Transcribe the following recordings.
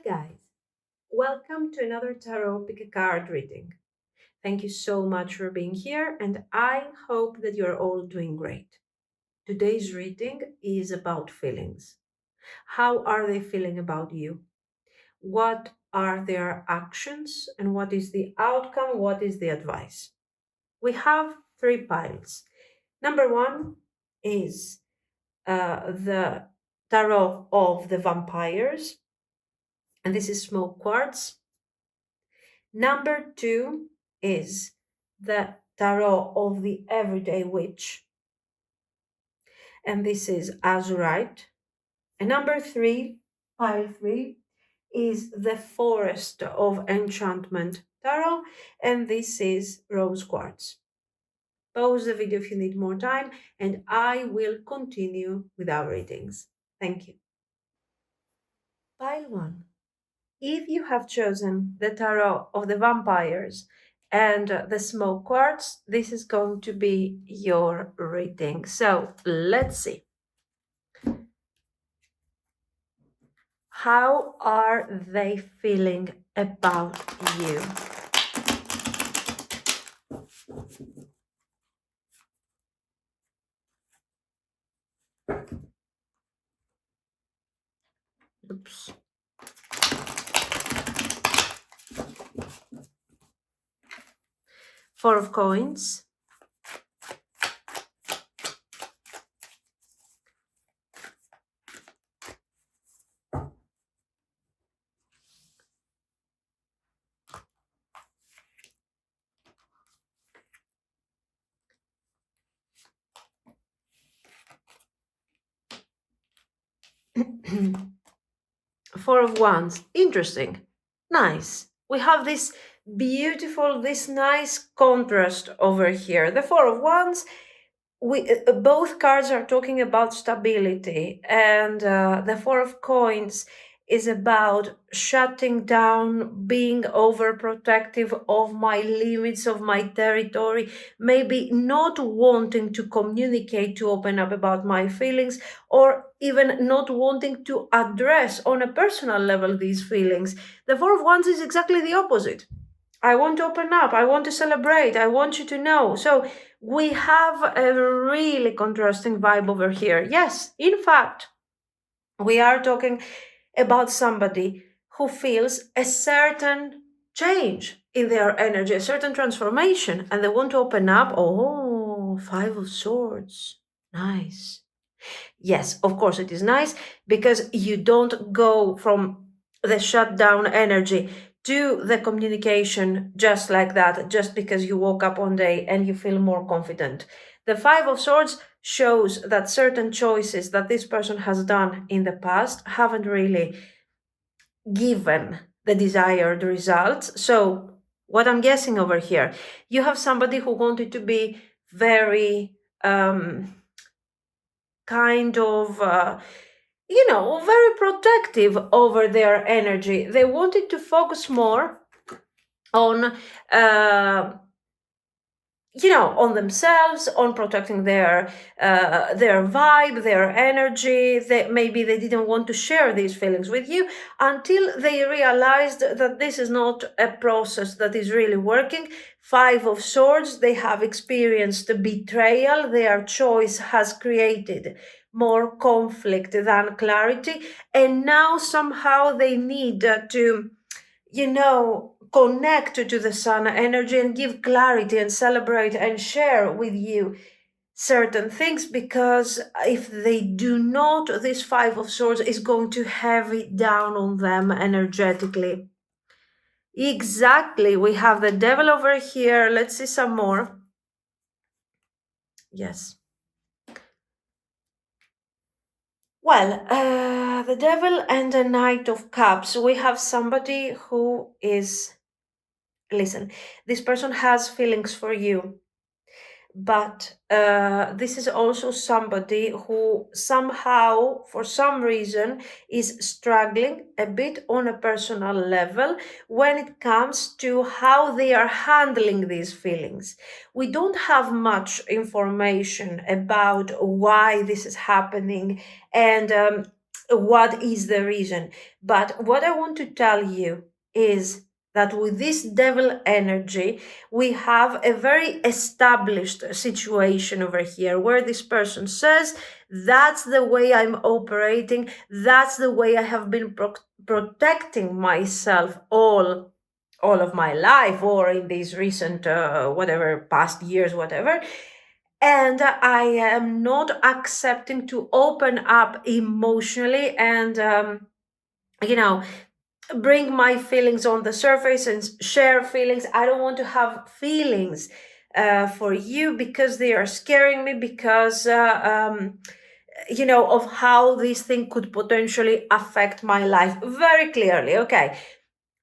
guys, welcome to another Tarot Pick a Card reading. Thank you so much for being here, and I hope that you're all doing great. Today's reading is about feelings. How are they feeling about you? What are their actions, and what is the outcome? What is the advice? We have three piles. Number one is the Tarot of the Vampires, and this is small quartz. Number two is the Tarot of the Everyday Witch, and this is Azurite. And number three, pile three, is the Forest of Enchantment Tarot, and this is Rose Quartz. Pause the video if you need more time, and I will continue with our readings. Thank you. Pile one. If you have chosen the Tarot of the Vampires and the Smoke Quartz, this is going to be your reading. So let's see. How are they feeling about you? Oops. Four of Coins. Four of Wands. Interesting. Nice. We have this beautiful, this nice contrast over here. The Four of Wands, both cards are talking about stability, and the Four of Coins is about shutting down, being overprotective of my limits, of my territory, maybe not wanting to communicate, to open up about my feelings, or even not wanting to address on a personal level these feelings. The Four of Wands is exactly the opposite. I want to open up, I want to celebrate, I want you to know. So we have a really contrasting vibe over here. Yes, in fact, we are talking about somebody who feels a certain change in their energy, a certain transformation, and they want to open up. Oh, Five of Swords. Nice. Yes, of course it is nice, because you don't go from the shutdown energy to the communication just like that, just because you woke up one day and you feel more confident. The Five of Swords shows that certain choices that this person has done in the past haven't really given the desired results. So what I'm guessing over here, you have somebody who wanted to be very kind of very protective over their energy. They wanted to focus more on on themselves, on protecting their vibe, their energy. Maybe they didn't want to share these feelings with you until they realized that this is not a process that is really working. Five of Swords, they have experienced betrayal. Their choice has created more conflict than clarity, and now somehow they need to connect to the sun energy and give clarity and celebrate and share with you certain things, because if they do not, this Five of Swords is going to heavy down on them energetically. Exactly. We have the Devil over here. Let's see some more. Yes. Well, the Devil and the Knight of Cups. We have somebody who is, listen, this person has feelings for you, but this is also somebody who somehow, for some reason, is struggling a bit on a personal level when it comes to how they are handling these feelings. We don't have much information about why this is happening and what is the reason. But what I want to tell you is that with this devil energy, we have a very established situation over here where this person says, that's the way I'm operating, that's the way I have been protecting myself all of my life, or in these recent whatever past years, whatever, and I am not accepting to open up emotionally and you know bring my feelings on the surface and share feelings. I don't want to have feelings for you because they are scaring me, because of how this thing could potentially affect my life very clearly. Okay,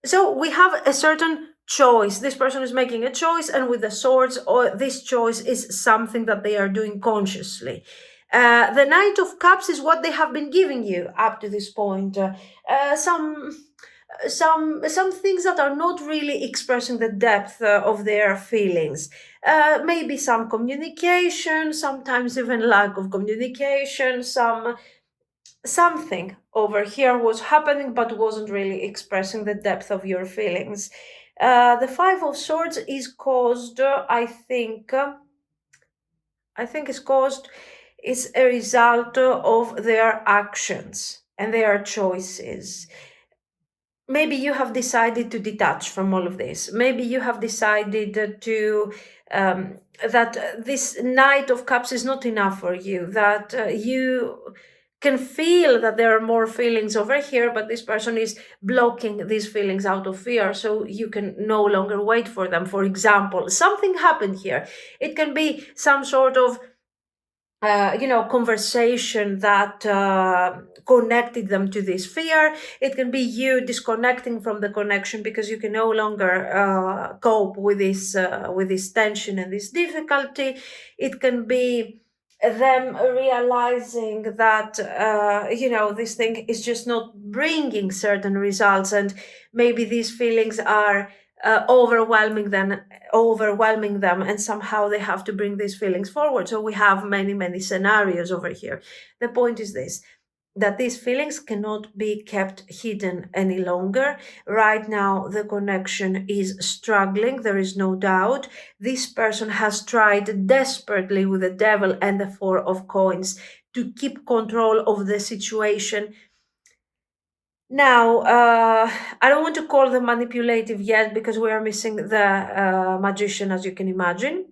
so we have a certain choice. This person is making a choice, and with the swords, or this choice is something that they are doing consciously. The Knight of Cups is what they have been giving you up to this point. Some things that are not really expressing the depth of their feelings. Maybe some communication, sometimes even lack of communication, something over here was happening but wasn't really expressing the depth of your feelings. The Five of Swords is caused, it's a result of their actions and their choices. Maybe you have decided to detach from all of this. Maybe you have decided to that this Knight of Cups is not enough for you, that you can feel that there are more feelings over here, but this person is blocking these feelings out of fear, so you can no longer wait for them. For example, something happened here. It can be some sort of conversation that connected them to this fear. It can be you disconnecting from the connection because you can no longer cope with this tension and this difficulty. It can be them realizing that this thing is just not bringing certain results, and maybe these feelings are overwhelming them, and somehow they have to bring these feelings forward. So we have many scenarios over here. The point is this, that these feelings cannot be kept hidden any longer. Right now the connection is struggling, there is no doubt. This person has tried desperately with the Devil and the Four of Coins to keep control of the situation. Now, I don't want to call them manipulative yet because we are missing the magician, as you can imagine.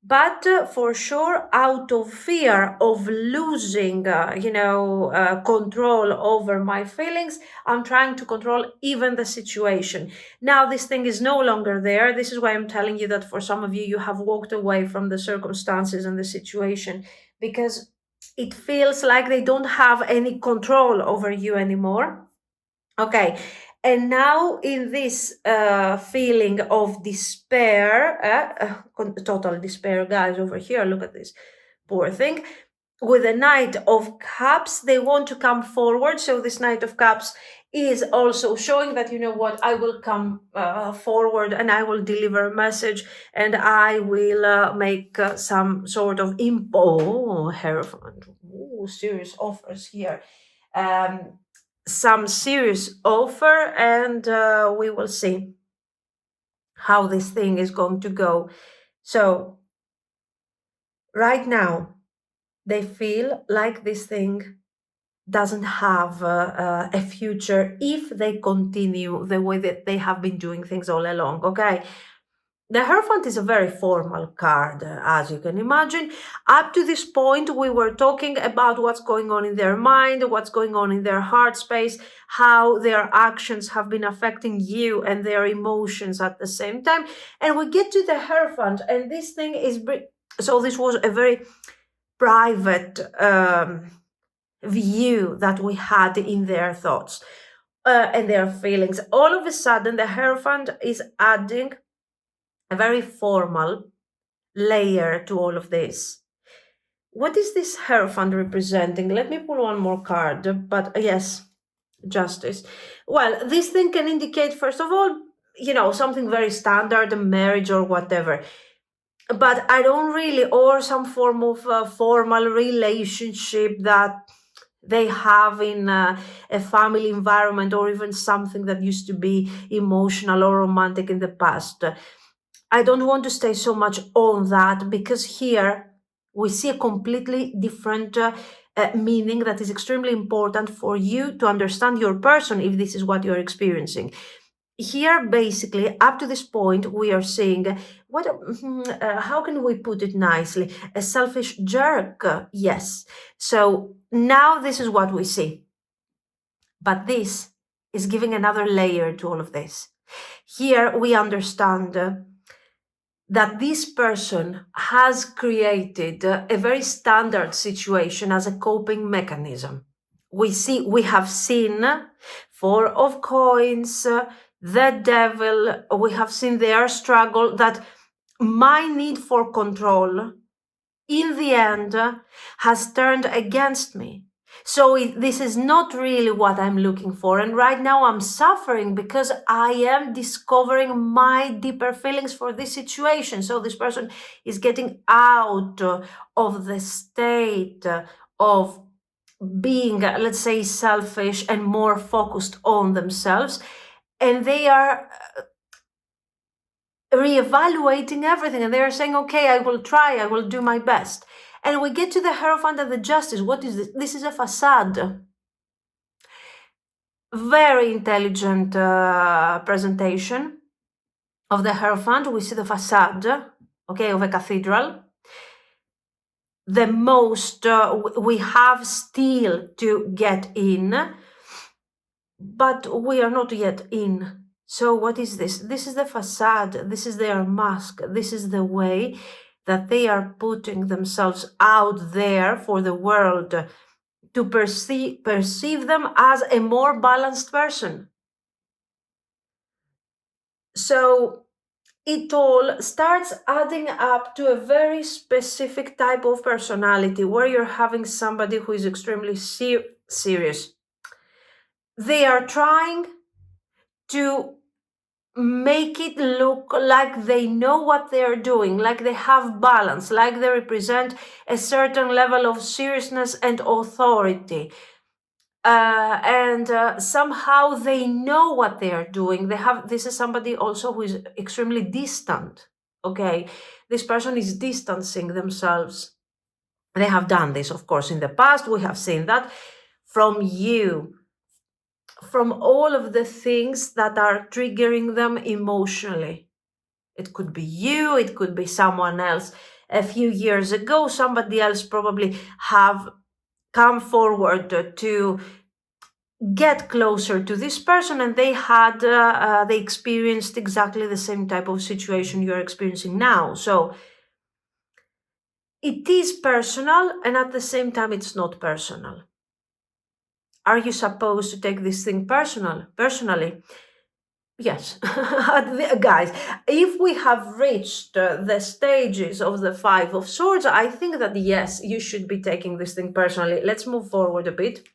But for sure, out of fear of losing, control over my feelings, I'm trying to control even the situation. Now, this thing is no longer there. This is why I'm telling you that for some of you, you have walked away from the circumstances and the situation because it feels like they don't have any control over you anymore. Okay, and now in this feeling of despair, total despair, guys, over here, look at this poor thing. With the Knight of Cups, they want to come forward. So this Knight of Cups is also showing that, you know what, I will come forward and I will deliver a message and I will make some sort of serious offers here. Some serious offer, and we will see how this thing is going to go. So right now they feel like this thing doesn't have a future if they continue the way that they have been doing things all along. Okay, the Hierophant is a very formal card, as you can imagine. Up to this point, we were talking about what's going on in their mind, what's going on in their heart space, how their actions have been affecting you and their emotions at the same time. And we get to the Hierophant, and this thing is... So this was a very private view that we had in their thoughts and their feelings. All of a sudden, the Hierophant is adding a very formal layer to all of this. What is this Hierophant representing? Let me pull one more card, but yes, Justice. Well, this thing can indicate, first of all, something very standard, a marriage or whatever. But I don't really, or some form of formal relationship that they have in a family environment, or even something that used to be emotional or romantic in the past. I don't want to stay so much on that, because here we see a completely different meaning that is extremely important for you to understand your person, if this is what you're experiencing. Here, basically, up to this point, we are seeing how can we put it nicely? A selfish jerk, yes. So now this is what we see. But this is giving another layer to all of this. Here we understand that this person has created a very standard situation as a coping mechanism. We have seen Four of Coins, the Devil, we have seen their struggle, that my need for control in the end has turned against me. So this is not really what I'm looking for. And right now I'm suffering because I am discovering my deeper feelings for this situation. So this person is getting out of the state of being, let's say, selfish and more focused on themselves. And they are reevaluating everything, and they are saying, okay, I will try, I will do my best. And we get to the Hierophant and the Justice. What is this? This is a facade. Very intelligent presentation of the Hierophant. We see the facade, okay, of a cathedral. The most we have still to get in, but we are not yet in. So what is this? This is the facade. This is their mask. This is the way that they are putting themselves out there for the world to perceive them as a more balanced person. So it all starts adding up to a very specific type of personality, where you're having somebody who is extremely serious. They are trying to make it look like they know what they are doing, like they have balance, like they represent a certain level of seriousness and authority. And somehow they know what they are doing. This is somebody also who is extremely distant. Okay, this person is distancing themselves. They have done this, of course, in the past. We have seen that from you, from all of the things that are triggering them emotionally. It could be you, it could be someone else. A few years ago, somebody else probably have come forward to get closer to this person, and they had they experienced exactly the same type of situation you're experiencing now. So it is personal, and at the same time it's not personal. Are you supposed to take this thing personally? Yes. Guys, if we have reached the stages of the Five of Swords, I think that yes, you should be taking this thing personally. Let's move forward a bit.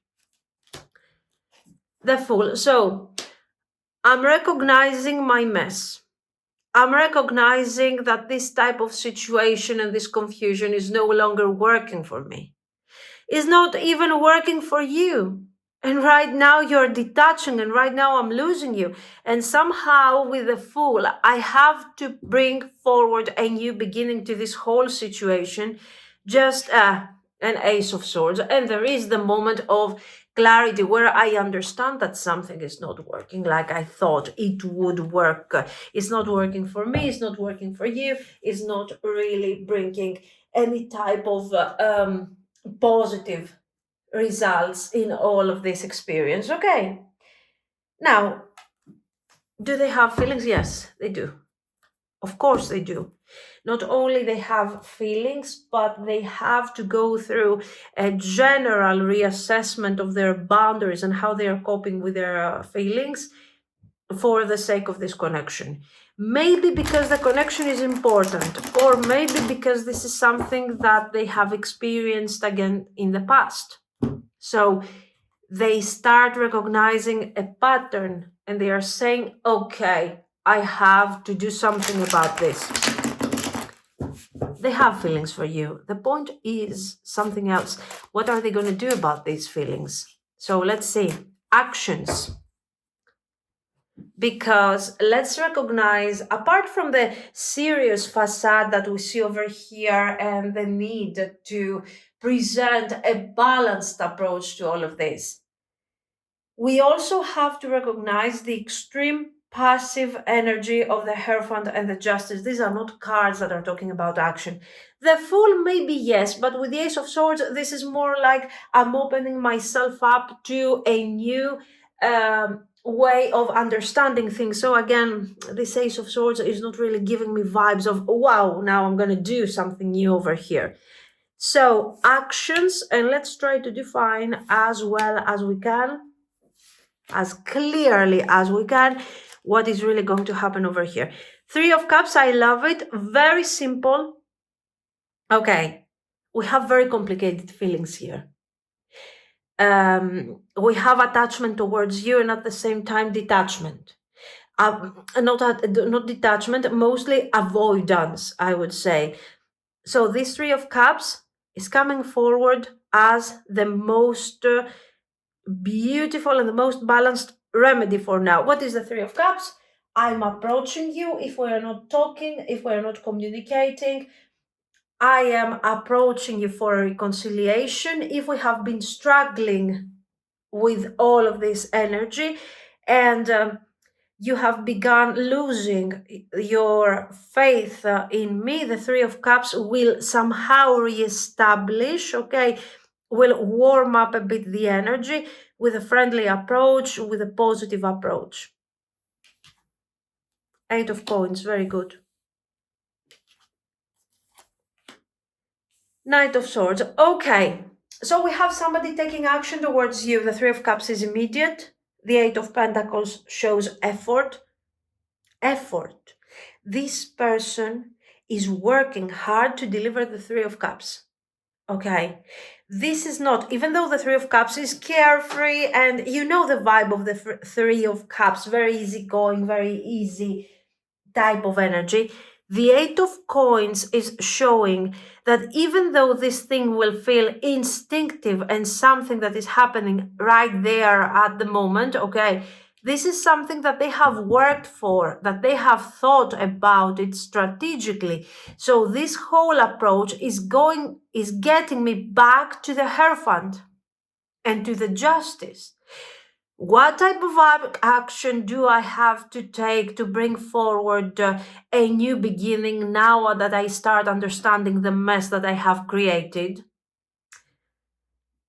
The Fool. So I'm recognizing my mess. I'm recognizing that this type of situation and this confusion is no longer working for me. It's not even working for you. And right now you're detaching, and right now I'm losing you. And somehow with the Fool, I have to bring forward a new beginning to this whole situation. Just an Ace of Swords. And there is the moment of clarity where I understand that something is not working like I thought it would work. It's not working for me, it's not working for you, it's not really bringing any type of positive results in all of this experience. Okay. Now, do they have feelings? Yes, they do. Of course they do. Not only they have feelings, but they have to go through a general reassessment of their boundaries and how they are coping with their feelings for the sake of this connection. Maybe because the connection is important, or maybe because this is something that they have experienced again in the past. So they start recognizing a pattern and they are saying, okay, I have to do something about this. They have feelings for you. The point is something else. What are they going to do about these feelings? So let's see. Actions. Because let's recognize, apart from the serious facade that we see over here and the need to present a balanced approach to all of this, we also have to recognize the extreme passive energy of the Hierophant and the Justice. These are not cards that are talking about action. The Fool, maybe yes, but with the Ace of Swords, this is more like I'm opening myself up to a new way of understanding things. So again, this Ace of Swords is not really giving me vibes of, wow, now I'm going to do something new over here. So actions, and let's try to define as well as we can, as clearly as we can, what is really going to happen over here. Three of Cups, I love it. Very simple. Okay, we have very complicated feelings here. We have attachment towards you and at the same time detachment. Not detachment, mostly avoidance, I would say. So this Three of Cups is coming forward as the most beautiful and the most balanced remedy for now. What is the Three of Cups? I'm approaching you. If we are not talking, if we are not communicating, I am approaching you for a reconciliation. If we have been struggling with all of this energy and you have begun losing your faith in me, the Three of Cups will somehow reestablish, okay, will warm up a bit the energy with a friendly approach, with a positive approach. Eight of Coins, very good. Knight of Swords, okay. So we have somebody taking action towards you. The Three of Cups is immediate. The Eight of Pentacles shows effort. Effort. This person is working hard to deliver the Three of Cups. Okay, this is not, even though the Three of Cups is carefree and you know the vibe of the Three of Cups, very easygoing, very easy type of energy. The Eight of Coins is showing that even though this thing will feel instinctive and something that is happening right there at the moment, okay, this is something that they have worked for, that they have thought about it strategically. So this whole approach is getting me back to the Hierophant and to the Justice. What type of action do I have to take to bring forward a new beginning now that I start understanding the mess that I have created?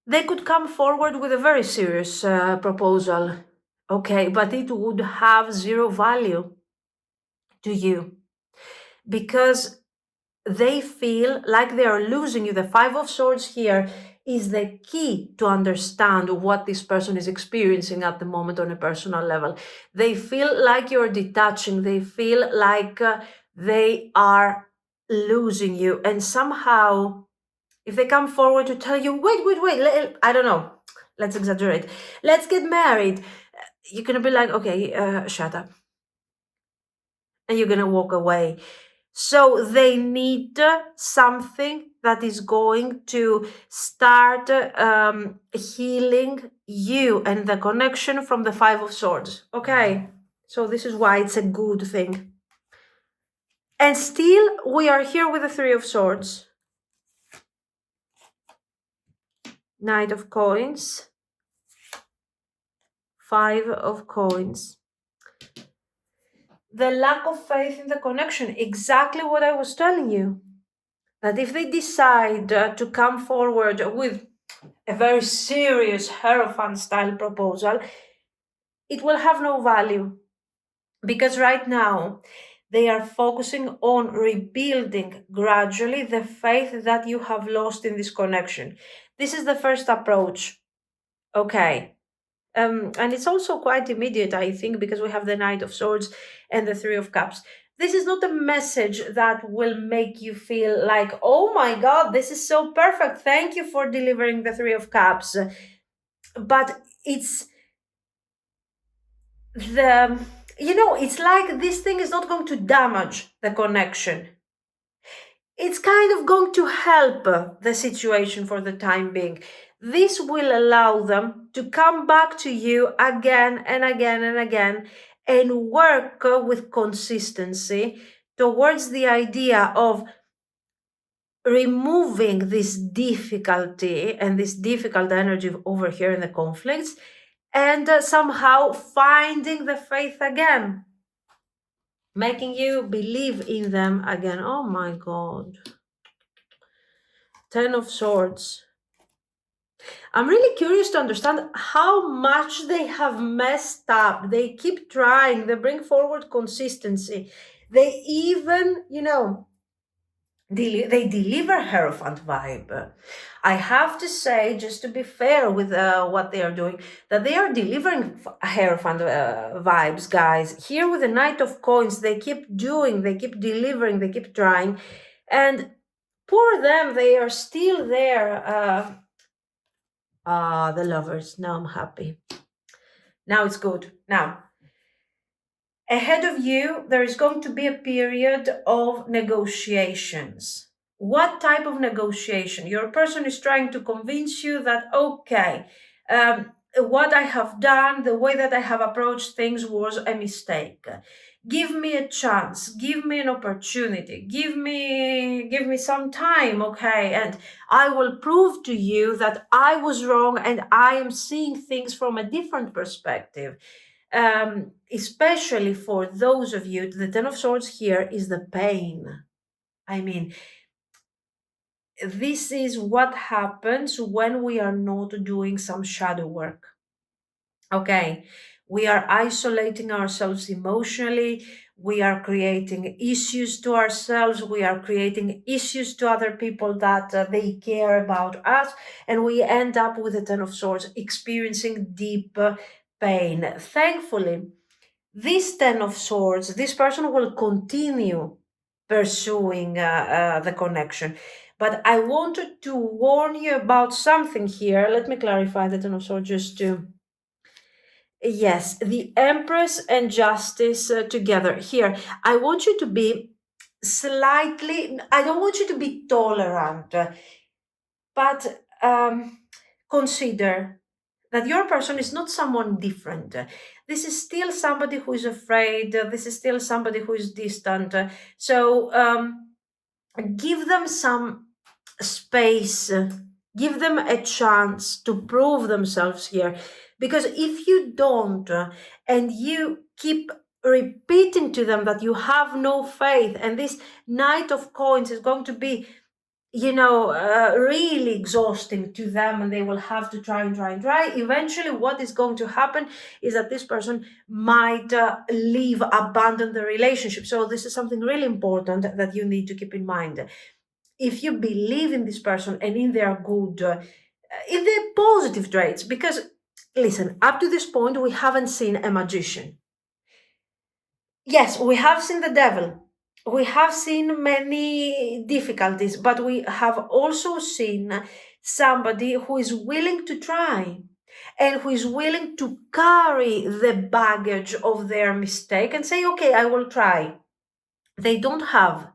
They could come forward with a very serious proposal, okay, but it would have zero value to you because they feel like they are losing you. The Five of Swords here is the key to understand what this person is experiencing at the moment on a personal level. They feel like you're detaching. They feel like they are losing you. And somehow, if they come forward to tell you, wait, I don't know, let's exaggerate. Let's get married. You're going to be like, okay, shut up. And you're going to walk away. So they need something that is going to start healing you and the connection from the Five of Swords. Okay, so this is why it's a good thing. And still, we are here with the Three of Swords. Knight of Coins. Five of Coins. The lack of faith in the connection, exactly what I was telling you. That if they decide to come forward with a very serious Hierophant style proposal, it will have no value. Because right now, they are focusing on rebuilding gradually the faith that you have lost in this connection. This is the first approach. Okay. And it's also quite immediate, I think, because we have the Knight of Swords and the Three of Cups. This is not a message that will make you feel like, oh my God, this is so perfect. Thank you for delivering the Three of Cups. But it's it's like this thing is not going to damage the connection. it's kind of going to help the situation for the time being. This will allow them to come back to you again and again and again and work with consistency towards the idea of removing this difficulty and this difficult energy over here in the conflicts, and somehow finding the faith again, making you believe in them again. Oh my God. 10 of Swords. I'm really curious to understand how much they have messed up. They keep trying, they bring forward consistency. They even, they deliver Hierophant vibe. I have to say, just to be fair with what they are doing, that they are delivering Hierophant vibes, guys. Here with the Knight of Coins, they keep doing, they keep delivering, they keep trying. And poor them, they are still there. The Lovers. Now I'm happy. Now it's good. Now, ahead of you, there is going to be a period of negotiations. What type of negotiation? Your person is trying to convince you that, okay, what I have done, the way that I have approached things was a mistake. Give me a chance, give me an opportunity, give me some time, okay? And I will prove to you that I was wrong and I am seeing things from a different perspective. Especially for those of you, the Ten of Swords here is the pain. I mean, this is what happens when we are not doing some shadow work. Okay, we are isolating ourselves emotionally, we are creating issues to ourselves, we are creating issues to other people that they care about us, and we end up with the Ten of Swords experiencing deep pain. Thankfully, this Ten of Swords, this person will continue pursuing the connection. But I wanted to warn you about something here. Let me clarify the Ten of Swords just to. Yes, the Empress and Justice together. Here, I want you to be slightly, I don't want you to be tolerant, but consider that your person is not someone different. This is still somebody who is afraid. This is still somebody who is distant. So give them some space. Give them a chance to prove themselves here. Because if you don't, and you keep repeating to them that you have no faith, and this Knight of Coins is going to be really exhausting to them, and they will have to try and try and try. Eventually, what is going to happen is that this person might leave, abandon the relationship. So this is something really important that you need to keep in mind. If you believe in this person and in their good, in their positive traits, because listen, up to this point, we haven't seen a magician. Yes, we have seen the devil. We have seen many difficulties, but we have also seen somebody who is willing to try and who is willing to carry the baggage of their mistake and say, okay, I will try. They don't have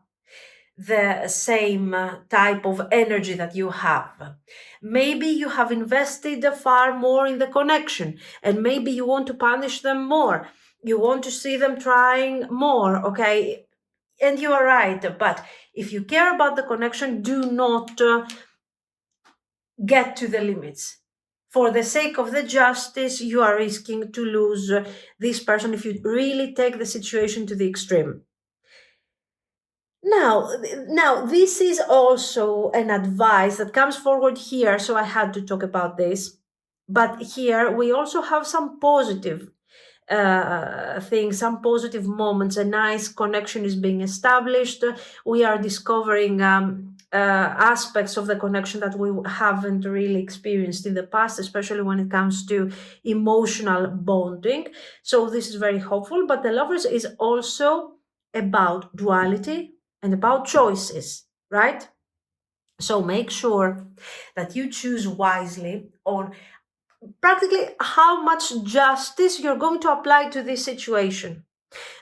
the same type of energy that you have. Maybe you have invested far more in the connection, and maybe you want to punish them more. You want to see them trying more, okay? And you are right, but if you care about the connection, do not get to the limits. For the sake of the justice, you are risking to lose this person if you really take the situation to the extreme. Now, this is also an advice that comes forward here, so I had to talk about this. But here we also have some positive things, some positive moments. A nice connection is being established. We are discovering aspects of the connection that we haven't really experienced in the past, especially when it comes to emotional bonding. So this is very hopeful. But the Lovers is also about duality and about choices, right? So make sure that you choose wisely on practically how much justice you're going to apply to this situation.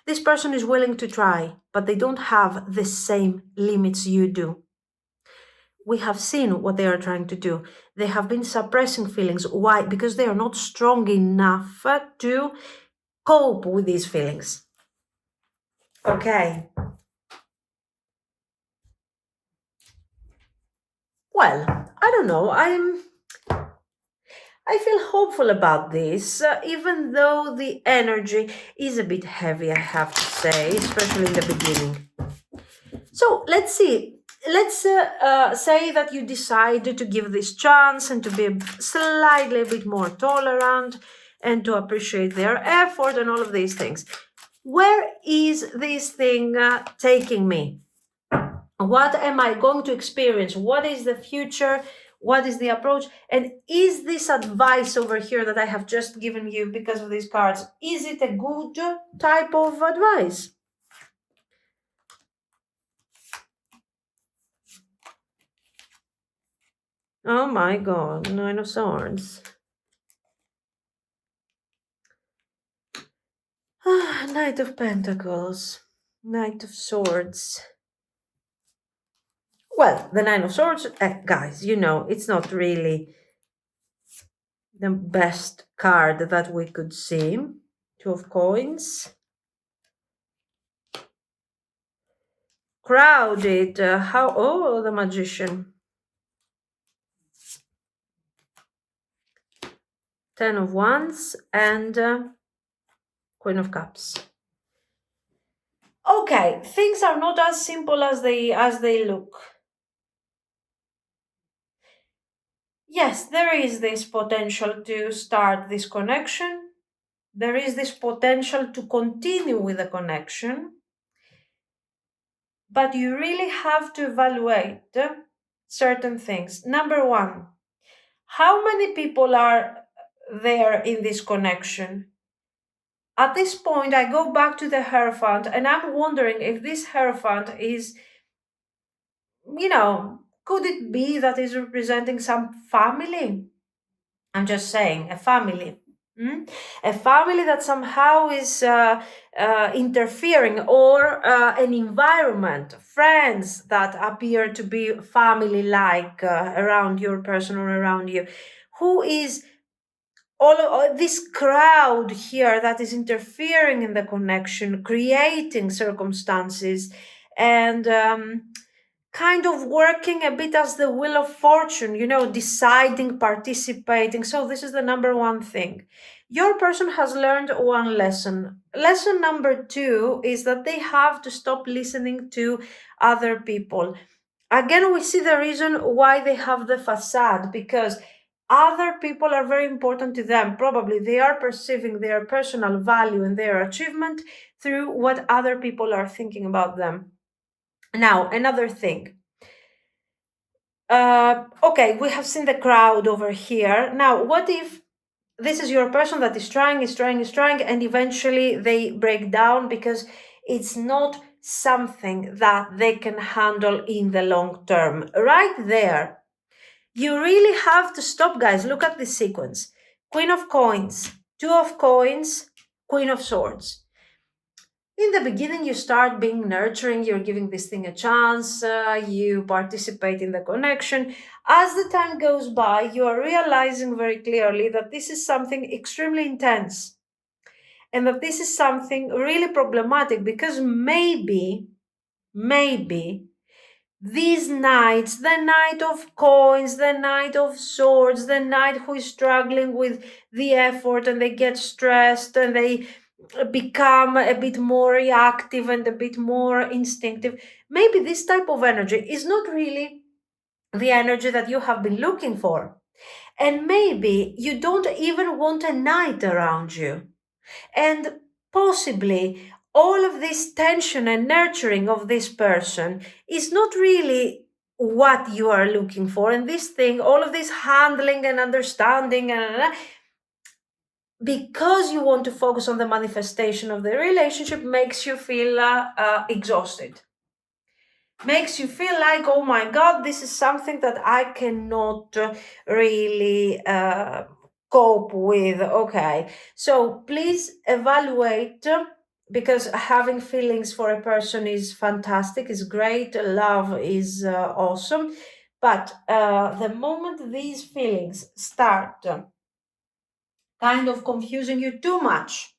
This person is willing to try, but they don't have the same limits you do. We have seen what they are trying to do. They have been suppressing feelings. Why? Because they are not strong enough to cope with these feelings. Okay. Well, I don't know. I feel hopeful about this, even though the energy is a bit heavy, I have to say, especially in the beginning. So let's see. Let's say that you decided to give this chance and to be slightly a bit more tolerant and to appreciate their effort and all of these things. Where is this thing taking me? What am I going to experience? What is the future? What is the approach? And is this advice over here that I have just given you because of these cards, is it a good type of advice? Oh my God, Nine of Swords. Knight of Pentacles, Knight of Swords. Well, the Nine of Swords, guys, you know, it's not really the best card that we could see. Two of Coins. Crowded, the Magician. Ten of Wands and Queen of Cups. Okay, things are not as simple as they look. Yes, there is this potential to start this connection. There is this potential to continue with the connection. But you really have to evaluate certain things. Number one, how many people are there in this connection? At this point, I go back to the Hierophant and I'm wondering if this Hierophant is, could it be that is representing some family? I'm just saying, a family. A family that somehow is interfering, or an environment, friends that appear to be family like around your person or around you, who is all of this crowd here that is interfering in the connection, creating circumstances, and kind of working a bit as the wheel of fortune, deciding, participating. So, this is the number one thing. Your person has learned one lesson. Lesson number two is that they have to stop listening to other people. Again, we see the reason why they have the facade, because other people are very important to them. Probably they are perceiving their personal value and their achievement through what other people are thinking about them. Now, another thing. Okay, we have seen the crowd over here. Now, what if this is your person that is trying, and eventually they break down because it's not something that they can handle in the long term? Right there, you really have to stop, guys. Look at this sequence. Queen of Coins, Two of Coins, Queen of Swords. In the beginning, you start being nurturing, you're giving this thing a chance, you participate in the connection. As the time goes by, you are realizing very clearly that this is something extremely intense and that this is something really problematic, because maybe these knights, the knight of coins, the knight of swords, the knight who is struggling with the effort and they get stressed and they become a bit more reactive and a bit more instinctive. Maybe this type of energy is not really the energy that you have been looking for. And maybe you don't even want a knight around you. And possibly all of this tension and nurturing of this person is not really what you are looking for. And this thing, all of this handling and understanding, because you want to focus on the manifestation of the relationship, makes you feel exhausted. Makes you feel like, oh my God, this is something that I cannot really cope with. Okay, so please evaluate because having feelings for a person is fantastic, is great, love is awesome. But the moment these feelings start kind of confusing you too much,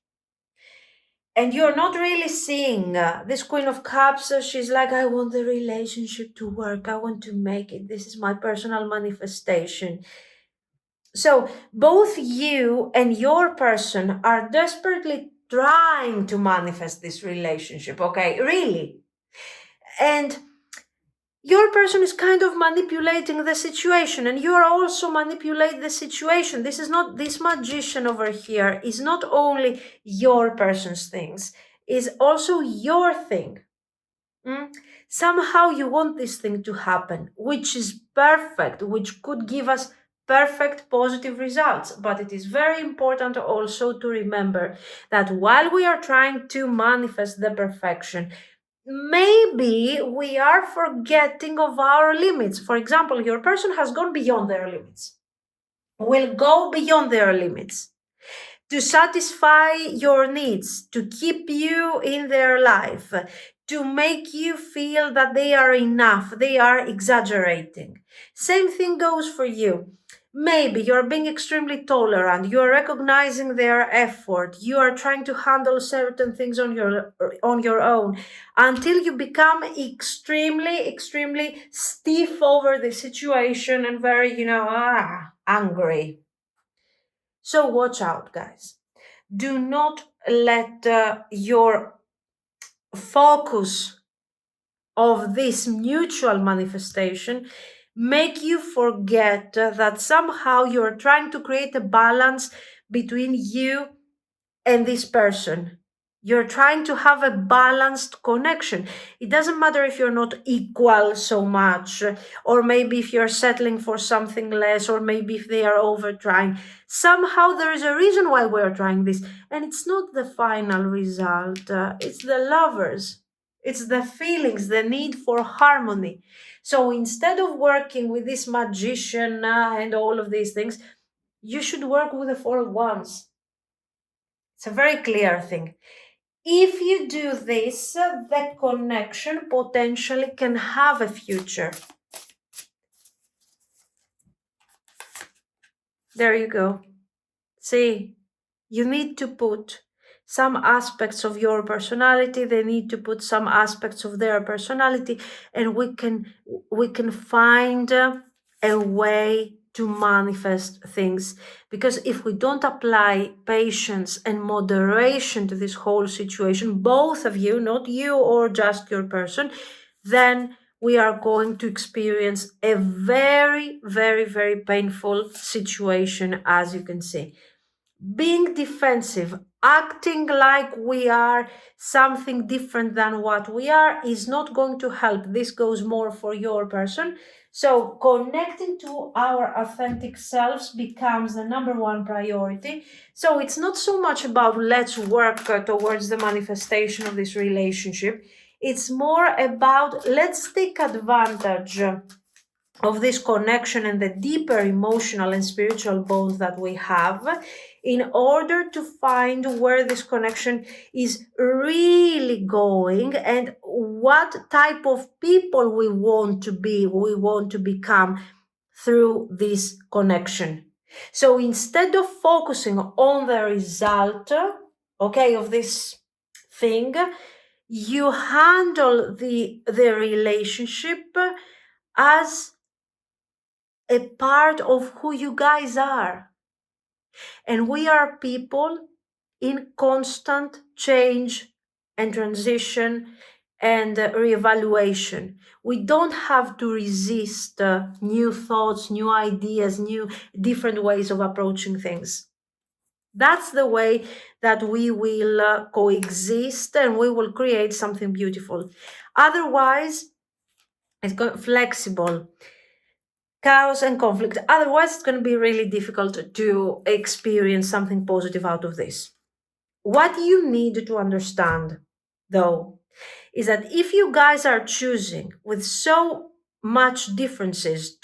and you're not really seeing this Queen of Cups, she's like, I want the relationship to work, I want to make it, this is my personal manifestation. So both you and your person are desperately trying to manifest this relationship, okay? Really. And your person is kind of manipulating the situation, and you are also manipulate the situation. This is not, this magician over here is not only your person's things, is also your thing. Somehow you want this thing to happen, which is perfect, which could give us perfect positive results. But it is very important also to remember that while we are trying to manifest the perfection, maybe we are forgetting of our limits. For example, your person has gone beyond their limits, will go beyond their limits to satisfy your needs, to keep you in their life, to make you feel that they are enough, they are exaggerating. Same thing goes for you. Maybe you're being extremely tolerant, you are recognizing their effort, you are trying to handle certain things on your own, until you become extremely stiff over the situation and very, angry. So watch out, guys. Do not let your focus of this mutual manifestation make you forget that somehow you're trying to create a balance between you and this person. You're trying to have a balanced connection. It doesn't matter if you're not equal so much, or maybe if you're settling for something less, or maybe if they are over trying. Somehow there is a reason why we're trying this, and it's not the final result. It's the lovers. It's the feelings, the need for harmony. So instead of working with this magician and all of these things, you should work with the Four of Wands. It's a very clear thing. If you do this, the connection potentially can have a future. There you go. See, you need to put some aspects of your personality, they need to put some aspects of their personality, and we can find a way to manifest things. Because if we don't apply patience and moderation to this whole situation, both of you, not you or just your person, then we are going to experience a very painful situation, as you can see. Being defensive, acting like we are something different than what we are, is not going to help. This goes more for your person. So connecting to our authentic selves becomes the number one priority. So it's not so much about let's work towards the manifestation of this relationship. It's more about let's take advantage of this connection and the deeper emotional and spiritual bonds that we have, in order to find where this connection is really going and what type of people we want to be, we want to become through this connection. So instead of focusing on the result, of this thing, you handle the relationship as a part of who you guys are. And we are people in constant change and transition and reevaluation. We don't have to resist new thoughts, new ideas, new different ways of approaching things. That's the way that we will coexist, and we will create something beautiful. Otherwise, it's flexible. Chaos and conflict. Otherwise, it's going to be really difficult to experience something positive out of this. What you need to understand, though, is that if you guys are choosing with so many differences,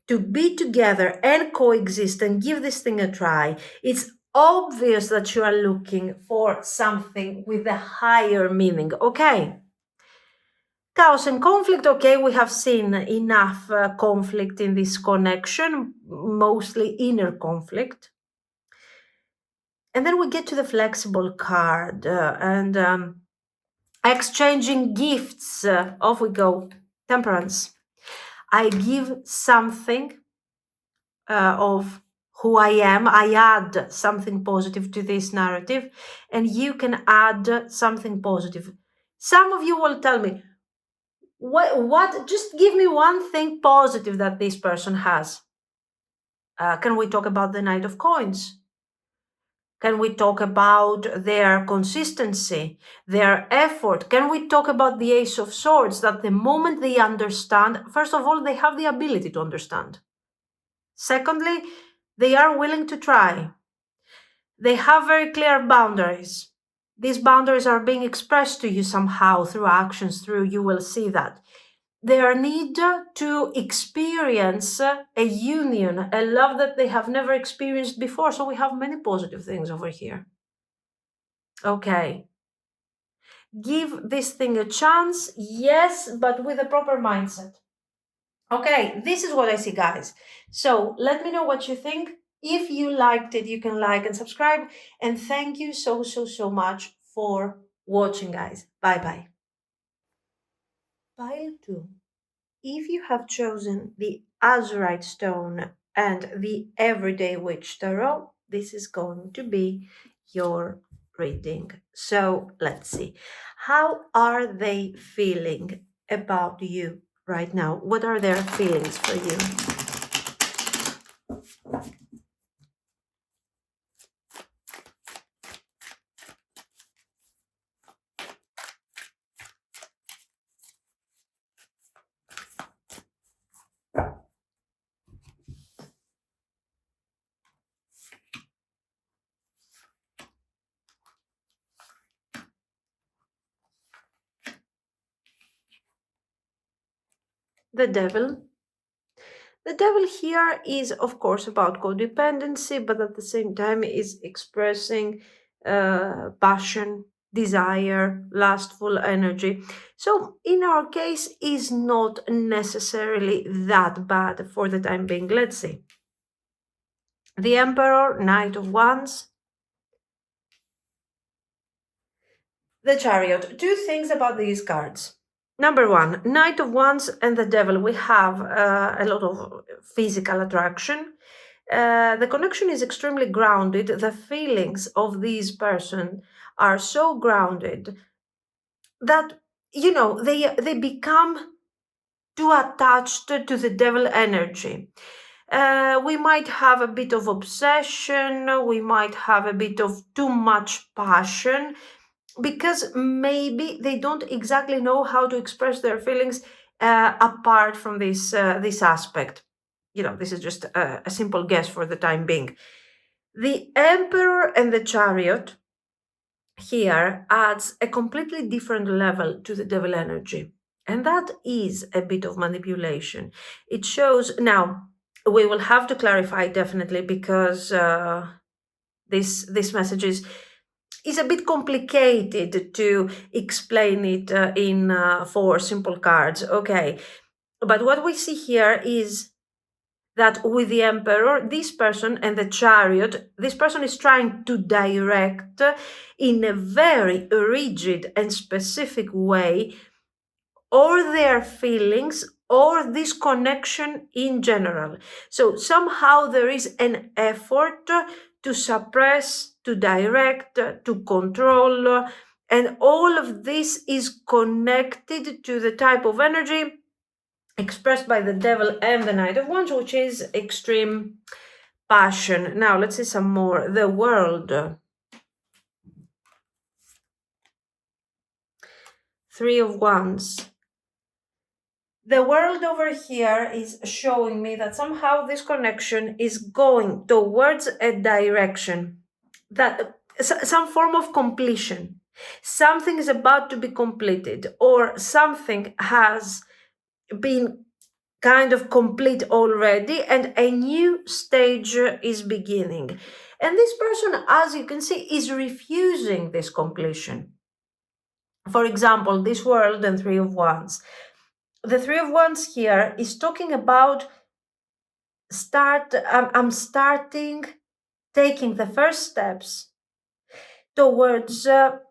to be together and coexist and give this thing a try, it's obvious that you are looking for something with a higher meaning. Okay. Chaos and conflict. Okay, we have seen enough conflict in this connection, mostly inner conflict. And then we get to the flexible card and exchanging gifts. Off we go. Temperance. I give something of who I am. I add something positive to this narrative, and you can add something positive. Some of you will tell me, what just give me one thing positive that this person has. Can we talk about the Knight of Coins? Can we talk about their consistency, their effort? Can we talk about the Ace of Swords, that the moment they understand, first of all, they have the ability to understand. Secondly, they are willing to try. They have very clear boundaries. These boundaries are being expressed to you somehow through actions, you will see that. Their need to experience a union, a love that they have never experienced before. So we have many positive things over here. Okay. Give this thing a chance, yes, but with a proper mindset. Okay, this is what I see, guys. So let me know what you think. If you liked it, you can like and subscribe. And thank you so much for watching, guys. Bye-bye. Pile 2. If you have chosen the Azurite stone and the Everyday Witch Tarot, this is going to be your reading. So let's see. How are they feeling about you right now? What are their feelings for you? The Devil. The Devil here is, of course, about codependency, but at the same time is expressing passion, desire, lustful energy. So in our case, is not necessarily that bad for the time being. Let's see. The Emperor, Knight of Wands. The Chariot. Two things about these cards. Number one, Knight of Wands and the Devil. We have a lot of physical attraction. The connection is extremely grounded. The feelings of these person are so grounded that, you know, they become too attached to the devil energy. We might have a bit of obsession. We might have a bit of too much passion, because maybe they don't exactly know how to express their feelings apart from this aspect. You know, this is just a simple guess for the time being. The Emperor and the Chariot here adds a completely different level to the devil energy. And that is a bit of manipulation. It shows, now, we will have to clarify definitely, because this message is a bit complicated to explain it in 4 simple cards. Okay, but what we see here is that with the Emperor, this person, and the Chariot, this person is trying to direct in a very rigid and specific way or their feelings or this connection in general. So somehow there is an effort to suppress, to direct, to control, and all of this is connected to the type of energy expressed by the Devil and the Knight of Wands, which is extreme passion. Now let's see some more. The World. 3 of Wands. The World over here is showing me that somehow this connection is going towards a direction, that some form of completion. Something is about to be completed, or something has been kind of complete already, and a new stage is beginning. And this person, as you can see, is refusing this completion. For example, this world and Three of Wands. The Three of Wands here is talking about I'm starting taking the first steps towards a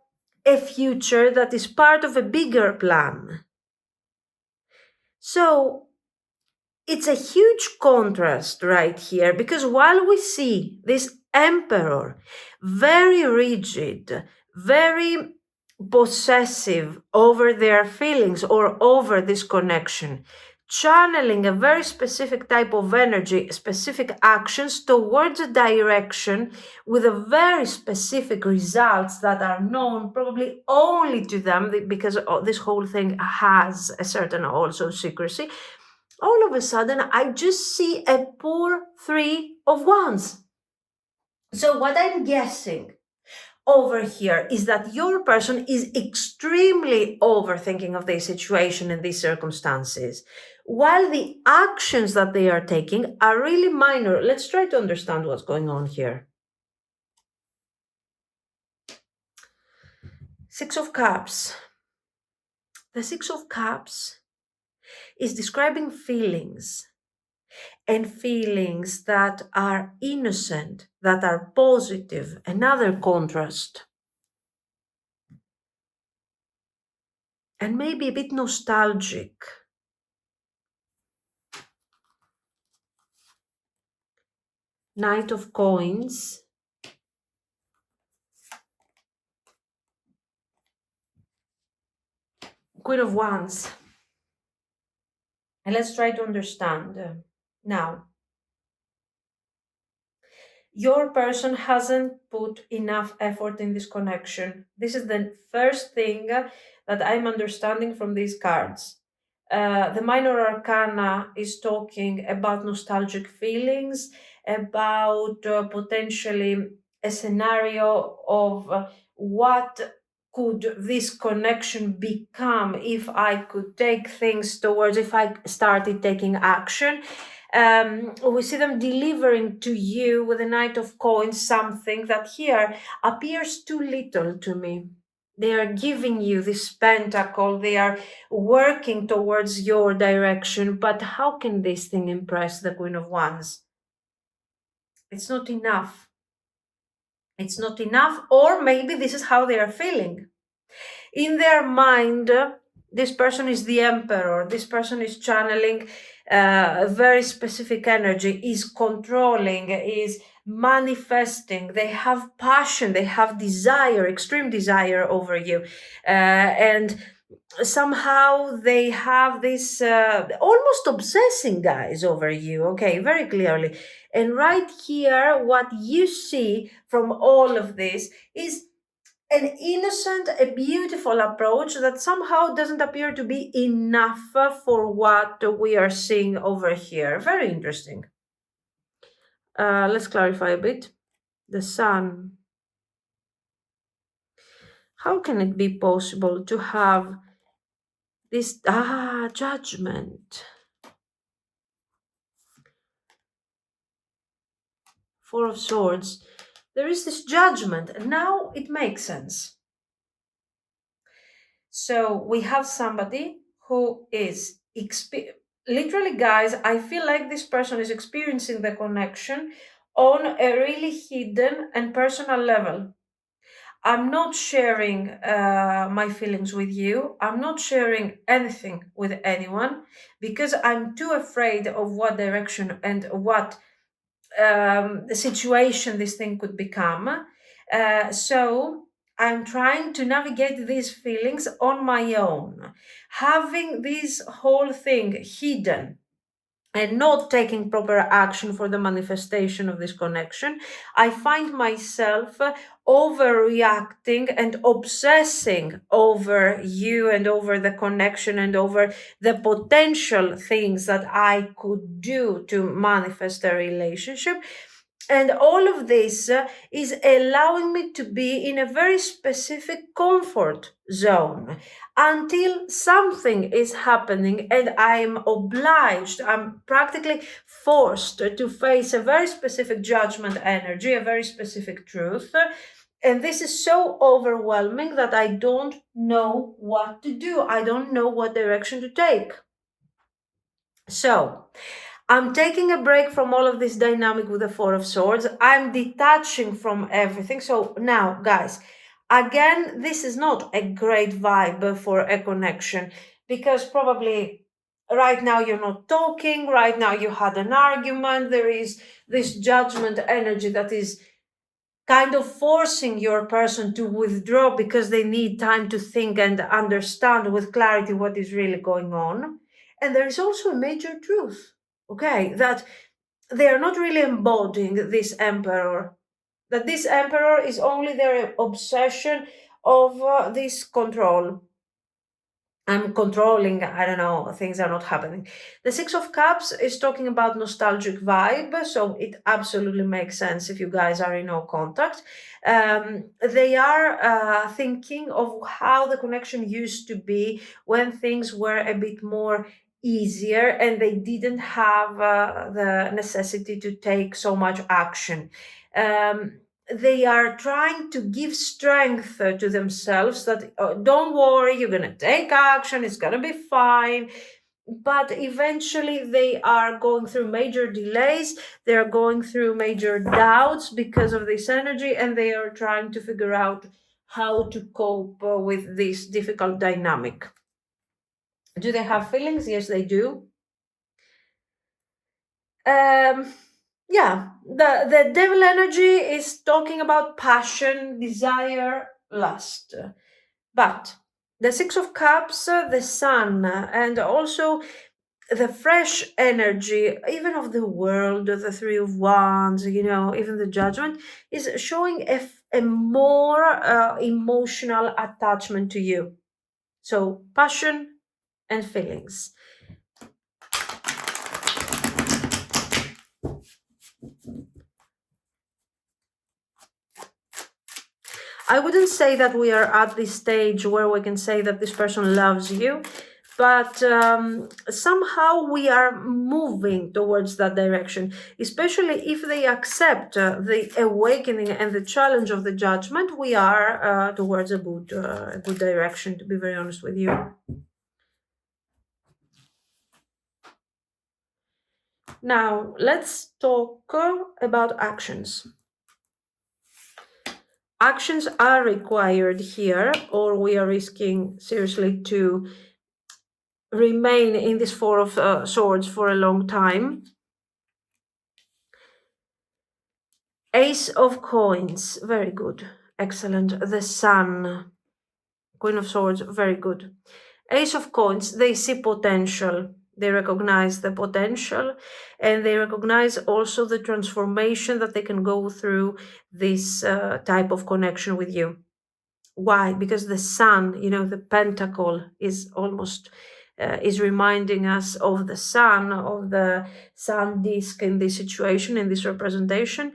future that is part of a bigger plan. So it's a huge contrast right here, because while we see this emperor very rigid, very possessive over their feelings or over this connection, channeling a very specific type of energy, specific actions towards a direction with a very specific results that are known probably only to them, because this whole thing has a certain also secrecy. All of a sudden, I just see a poor Three of Wands. So what I'm guessing over here is that your person is extremely overthinking of their situation and these circumstances, while the actions that they are taking are really minor. Let's try to understand what's going on here. Six of Cups. The Six of Cups is describing feelings, and feelings that are innocent, that are positive. Another contrast. And maybe a bit nostalgic. Knight of Coins. Queen of Wands. And let's try to understand. Now, your person hasn't put enough effort in this connection. This is the first thing that I'm understanding from these cards. The minor arcana is talking about nostalgic feelings, about potentially a scenario of what could this connection become if I could take things towards, if I started taking action. We see them delivering to you with a Knight of Coins something that here appears too little to me. They are giving you this pentacle, they are working towards your direction, but how can this thing impress the Queen of Wands? It's not enough. It's not enough, or maybe this is how they are feeling. In their mind, this person is the emperor, this person is channeling a very specific energy, is controlling, is manifesting. They have passion, they have desire, extreme desire over you. And somehow they have this almost obsessing guys over you, okay, very clearly. And right here, what you see from all of this is an innocent, a beautiful approach that somehow doesn't appear to be enough for what we are seeing over here. Very interesting. Let's clarify a bit. The Sun. How can it be possible to have this Judgment? Four of Swords. There is this judgment, and now it makes sense. So we have somebody who is literally, guys, I feel like this person is experiencing the connection on a really hidden and personal level. I'm not sharing my feelings with you. I'm not sharing anything with anyone because I'm too afraid of what direction and what situation this thing could become. So I'm trying to navigate these feelings on my own. Having this whole thing hidden and not taking proper action for the manifestation of this connection, I find myself overreacting and obsessing over you and over the connection and over the potential things that I could do to manifest a relationship. And all of this is allowing me to be in a very specific comfort zone until something is happening and I'm obliged, I'm practically forced to face a very specific judgment energy, a very specific truth. And this is so overwhelming that I don't know what to do. I don't know what direction to take. So, I'm taking a break from all of this dynamic with the Four of Swords. I'm detaching from everything. So now, guys, again, this is not a great vibe for a connection because probably right now you're not talking, right now you had an argument, there is this judgment energy that is kind of forcing your person to withdraw because they need time to think and understand with clarity what is really going on. And there is also a major truth, okay, that they are not really embodying this emperor, that this emperor is only their obsession of this control. I'm controlling, I don't know, things are not happening. The Six of Cups is talking about nostalgic vibe, so it absolutely makes sense if you guys are in no contact. They are thinking of how the connection used to be when things were a bit more easier and they didn't have the necessity to take so much action. They are trying to give strength to themselves that don't worry, you're going to take action, it's going to be fine. But eventually they are going through major delays, they are going through major doubts because of this energy, and they are trying to figure out how to cope with this difficult dynamic. Do they have feelings? Yes, they do. Um, yeah, the devil energy is talking about passion, desire, lust. But the Six of Cups, the Sun, and also the fresh energy, even of the world, the Three of Wands, even the Judgment, is showing a more emotional attachment to you. So, passion and feelings. I wouldn't say that we are at this stage where we can say that this person loves you, but somehow we are moving towards that direction, especially if they accept the awakening and the challenge of the judgment. We are towards a good direction, to be very honest with you. Now, let's talk about actions. Actions are required here, or we are risking seriously to remain in this Four of Swords for a long time. Ace of Coins, very good, excellent. The Sun, Queen of Swords, very good. Ace of Coins, they see potential. They recognize the potential and they recognize also the transformation that they can go through this type of connection with you. Why? Because the Sun, the pentacle is almost is reminding us of the sun, of the sun disk in this situation, in this representation,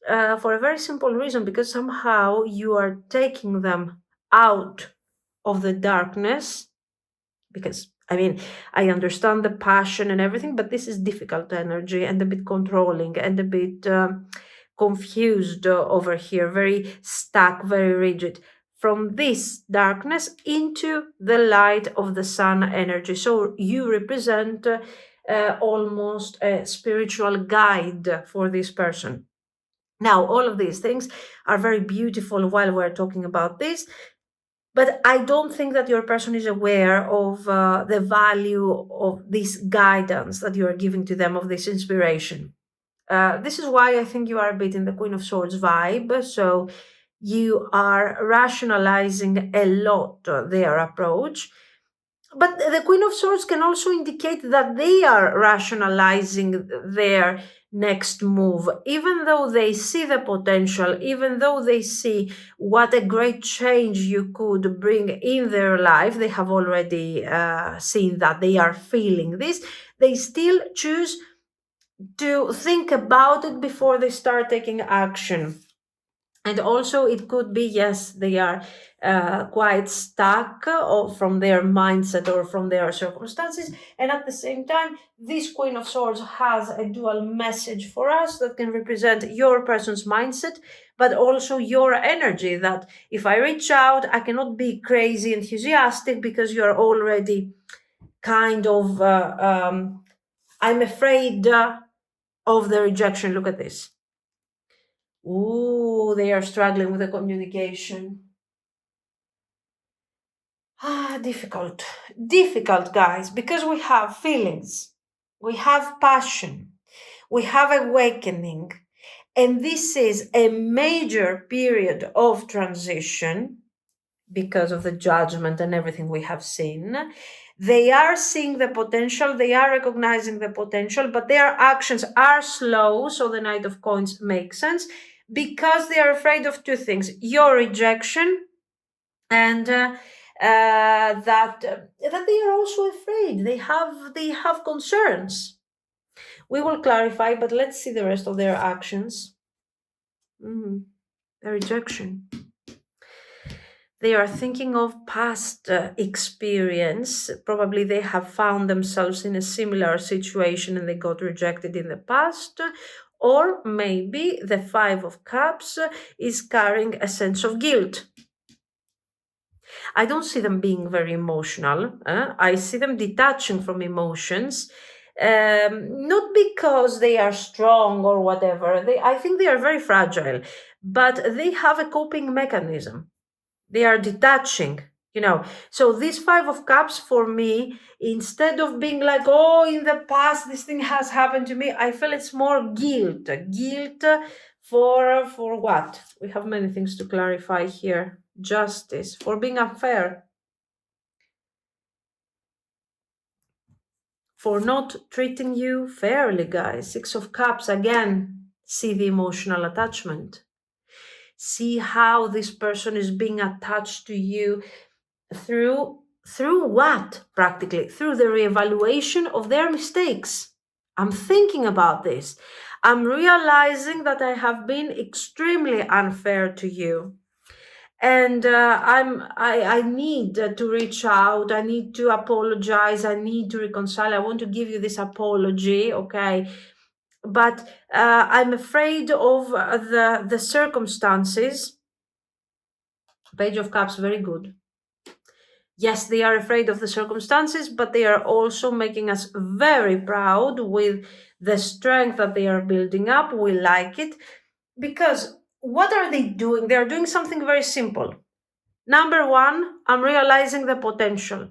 for a very simple reason, because somehow you are taking them out of the darkness. Because, I understand the passion and everything, but this is difficult energy and a bit controlling and a bit confused over here, very stuck, very rigid. From this darkness into the light of the sun energy. So you represent almost a spiritual guide for this person. Now, all of these things are very beautiful while we're talking about this, but I don't think that your person is aware of the value of this guidance that you are giving to them, of this inspiration. This is why I think you are a bit in the Queen of Swords vibe. So you are rationalizing a lot their approach. But the Queen of Swords can also indicate that they are rationalizing their next move, even though they see the potential, even though they see what a great change you could bring in their life. They have already seen that, they are feeling this. They still choose to think about it before they start taking action. And also it could be, yes, they are quite stuck from their mindset or from their circumstances. And at the same time, this Queen of Swords has a dual message for us that can represent your person's mindset, but also your energy, that if I reach out, I cannot be crazy enthusiastic because you're already kind of, I'm afraid of the rejection. Look at this. Ooh, they are struggling with the communication. Difficult. Difficult, guys, because we have feelings, we have passion, we have awakening, and this is a major period of transition because of the judgment and everything we have seen. They are seeing the potential, they are recognizing the potential, but their actions are slow. So the Knight of Coins makes sense because they are afraid of two things: your rejection, and that they are also afraid. They have concerns. We will clarify, but let's see the rest of their actions. The rejection. They are thinking of past experience. Probably they have found themselves in a similar situation and they got rejected in the past. Or maybe the Five of Cups is carrying a sense of guilt. I don't see them being very emotional. I see them detaching from emotions. Not because they are strong or whatever. I think they are very fragile, but they have a coping mechanism. They are detaching, So this Five of Cups for me, instead of being like, oh, in the past this thing has happened to me, I feel it's more guilt. Guilt for what? We have many things to clarify here. Justice, for being unfair, for not treating you fairly, guys. Six of Cups, again, see the emotional attachment. See how this person is being attached to you through what? Practically through the reevaluation of their mistakes. I'm thinking about this. I'm realizing that I have been extremely unfair to you, and I need to reach out. I need to apologize. I need to reconcile. I want to give you this apology, okay? But I'm afraid of the circumstances. Page of Cups, very good. Yes, they are afraid of the circumstances, but they are also making us very proud with the strength that they are building up. We like it because what are they doing? They are doing something very simple. Number one, I'm realizing the potential.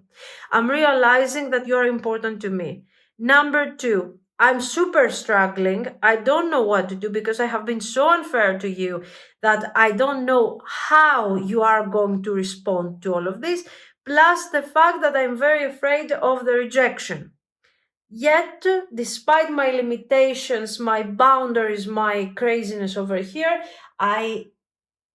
I'm realizing that you're important to me. Number two, I'm super struggling. I don't know what to do because I have been so unfair to you that I don't know how you are going to respond to all of this. Plus the fact that I'm very afraid of the rejection. Yet, despite my limitations, my boundaries, my craziness over here, I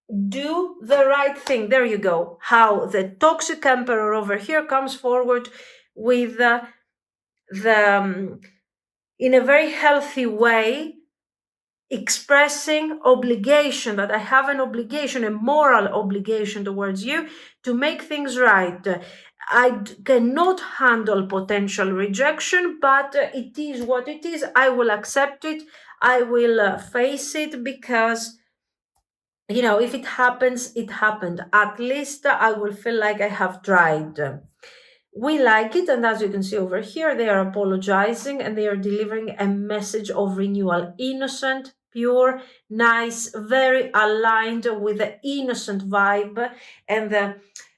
do the right thing. There you go. How the toxic emperor over here comes forward with the in a very healthy way, expressing obligation, that I have an obligation, a moral obligation towards you to make things right. I cannot handle potential rejection, but it is what it is. I will accept it. I will face it because if it happens, it happened. At least I will feel like I have tried. We like it, and as you can see over here, they are apologizing and they are delivering a message of renewal. Innocent, pure, nice, very aligned with the innocent vibe and the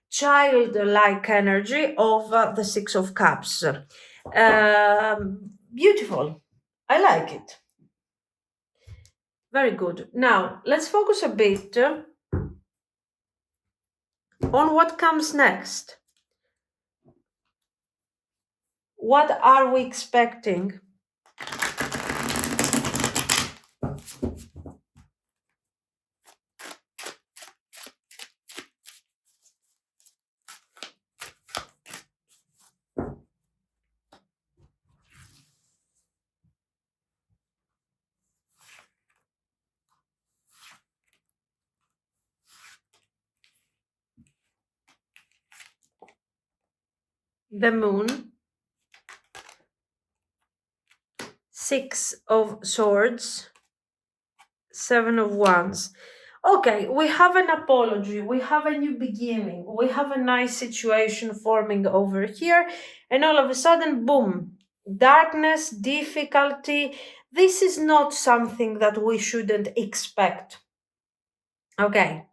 childlike energy of the Six of Cups. Beautiful. I like it. Very good. Now, let's focus a bit on what comes next. What are we expecting? the Moon, 6 of Swords, 7 of Wands. Okay, we have an apology, we have a new beginning, we have a nice situation forming over here, and all of a sudden, boom, darkness, difficulty. This is not something that we shouldn't expect. Okay,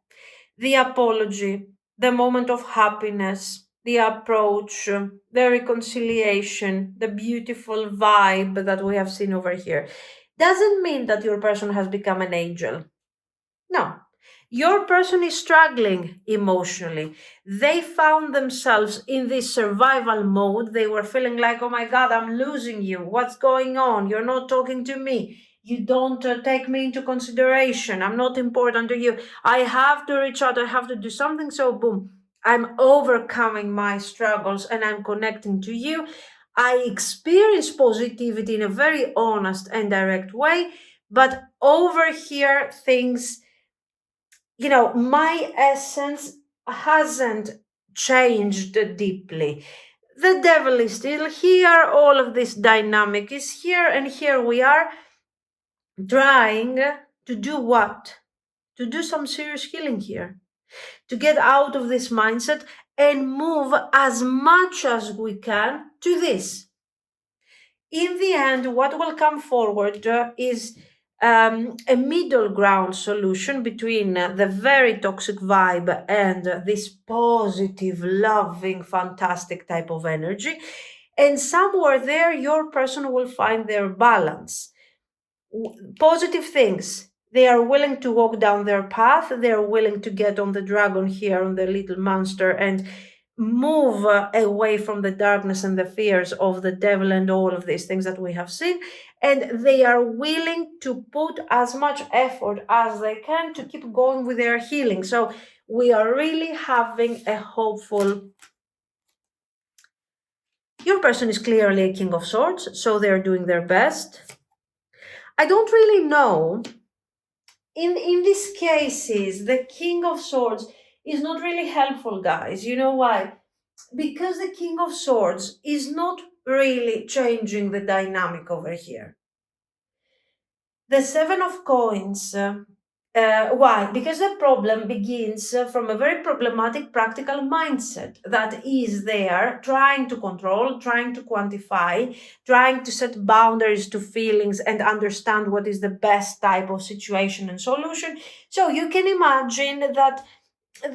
the apology, the moment of happiness, the approach, the reconciliation, the beautiful vibe that we have seen over here doesn't mean that your person has become an angel. No. Your person is struggling emotionally. They found themselves in this survival mode. They were feeling like, oh my God, I'm losing you. What's going on? You're not talking to me. You don't take me into consideration. I'm not important to you. I have to reach out. I have to do something. So, boom, I'm overcoming my struggles and I'm connecting to you. I experience positivity in a very honest and direct way. But over here, things, my essence hasn't changed deeply. The devil is still here, all of this dynamic is here, and here we are trying to do what? To do some serious healing here, to get out of this mindset and move as much as we can to this. In the end, what will come forward is a middle ground solution between the very toxic vibe and this positive, loving, fantastic type of energy. And somewhere there, your person will find their balance. Positive things. They are willing to walk down their path. They are willing to get on the dragon here, on the little monster, and move away from the darkness and the fears of the devil and all of these things that we have seen. And they are willing to put as much effort as they can to keep going with their healing. So we are really having a hopeful. Your person is clearly a King of Swords, so they're doing their best. I don't really know. In these cases, the King of Swords is not really helpful, guys. You know why? Because the King of Swords is not really changing the dynamic over here. The Seven of Coins. Why? Because the problem begins from a very problematic practical mindset that is there trying to control, trying to quantify, trying to set boundaries to feelings and understand what is the best type of situation and solution. So you can imagine that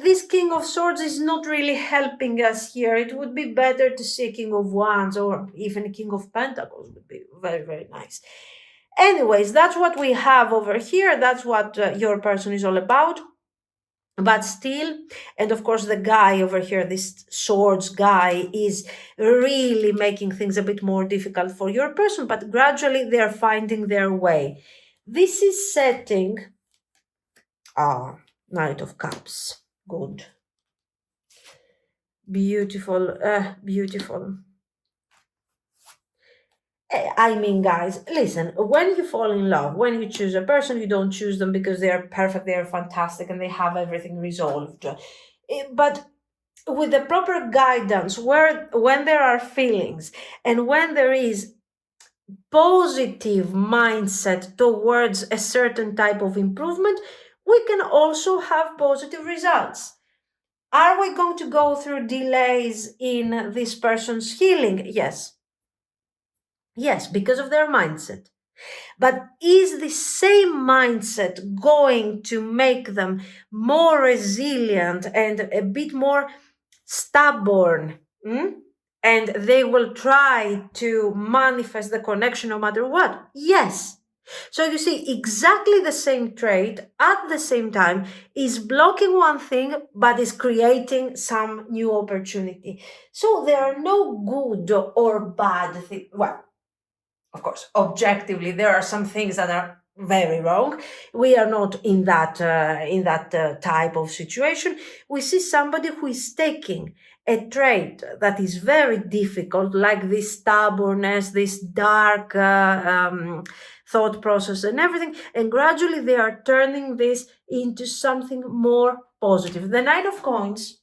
this King of Swords is not really helping us here. It would be better to see King of Wands or even King of Pentacles would be very, very nice. Anyways, that's what we have over here. That's what your person is all about. But still, and of course, the guy over here, this swords guy, is really making things a bit more difficult for your person, but gradually they are finding their way. This is setting. Knight of Cups. Good. Beautiful, beautiful. I mean, guys, listen, when you fall in love, when you choose a person, you don't choose them because they are perfect, they are fantastic, and they have everything resolved. But with the proper guidance, when there are feelings and when there is positive mindset towards a certain type of improvement, we can also have positive results. Are we going to go through delays in this person's healing? Yes. Yes, because of their mindset. But is the same mindset going to make them more resilient and a bit more stubborn? And they will try to manifest the connection no matter what? Yes. So you see, exactly the same trait at the same time is blocking one thing but is creating some new opportunity. So there are no good or bad things. Well, of course, objectively, there are some things that are very wrong. We are not in that type of situation. We see somebody who is taking a trait that is very difficult, like this stubbornness, this dark thought process and everything, and gradually they are turning this into something more positive. The Knight of Coins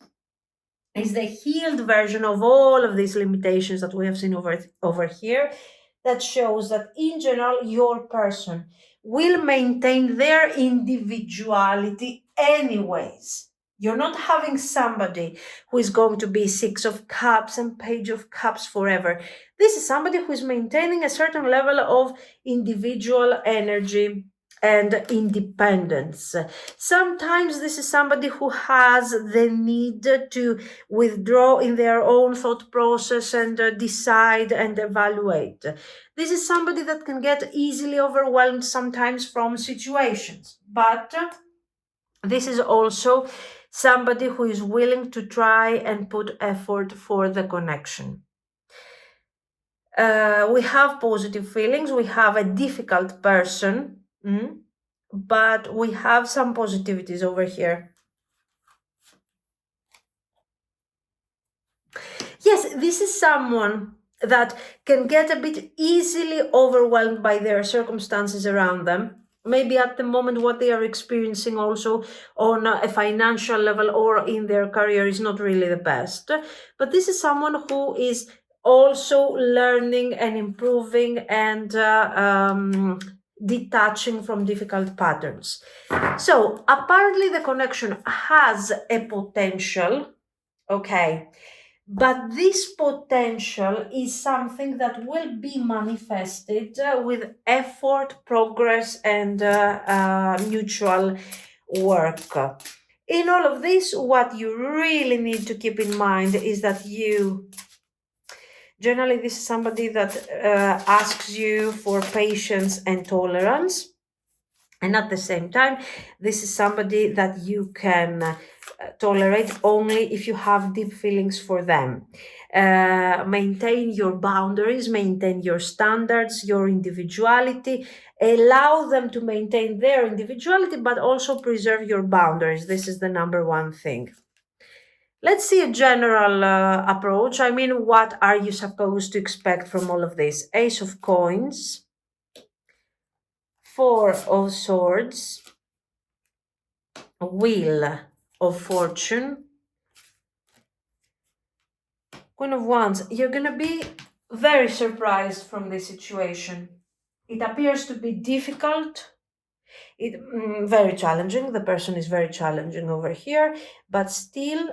is the healed version of all of these limitations that we have seen over here, that shows that in general your person will maintain their individuality anyways. You're not having somebody who is going to be Six of Cups and Page of Cups forever. This is somebody who is maintaining a certain level of individual energy and independence. Sometimes this is somebody who has the need to withdraw in their own thought process and decide and evaluate. This is somebody that can get easily overwhelmed sometimes from situations, but this is also somebody who is willing to try and put effort for the connection. We have positive feelings, we have a difficult person, but we have some positivities over here. Yes, this is someone that can get a bit easily overwhelmed by their circumstances around them. Maybe at the moment what they are experiencing also on a financial level or in their career is not really the best. But this is someone who is also learning and improving and detaching from difficult patterns. So apparently the connection has a potential, okay, but this potential is something that will be manifested with effort, progress, and mutual work. In all of this, what you really need to keep in mind is that generally, this is somebody that asks you for patience and tolerance. And at the same time, this is somebody that you can tolerate only if you have deep feelings for them. Maintain your boundaries, maintain your standards, your individuality, allow them to maintain their individuality, but also preserve your boundaries. This is the number one thing. Let's see a general approach. I mean, what are you supposed to expect from all of this? Ace of Coins, Four of Swords, Wheel of Fortune, Queen of Wands. You're going to be very surprised from this situation. It appears to be difficult, very challenging. The person is very challenging over here, but still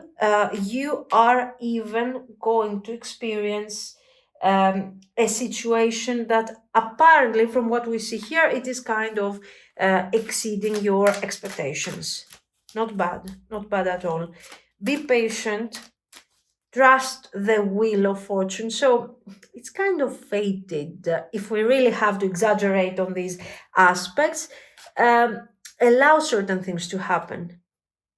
you are even going to experience a situation that apparently, from what we see here, it is kind of exceeding your expectations. Not bad at all. Be patient, trust the wheel of fortune. So it's kind of fated, if we really have to exaggerate on these aspects. Allow certain things to happen.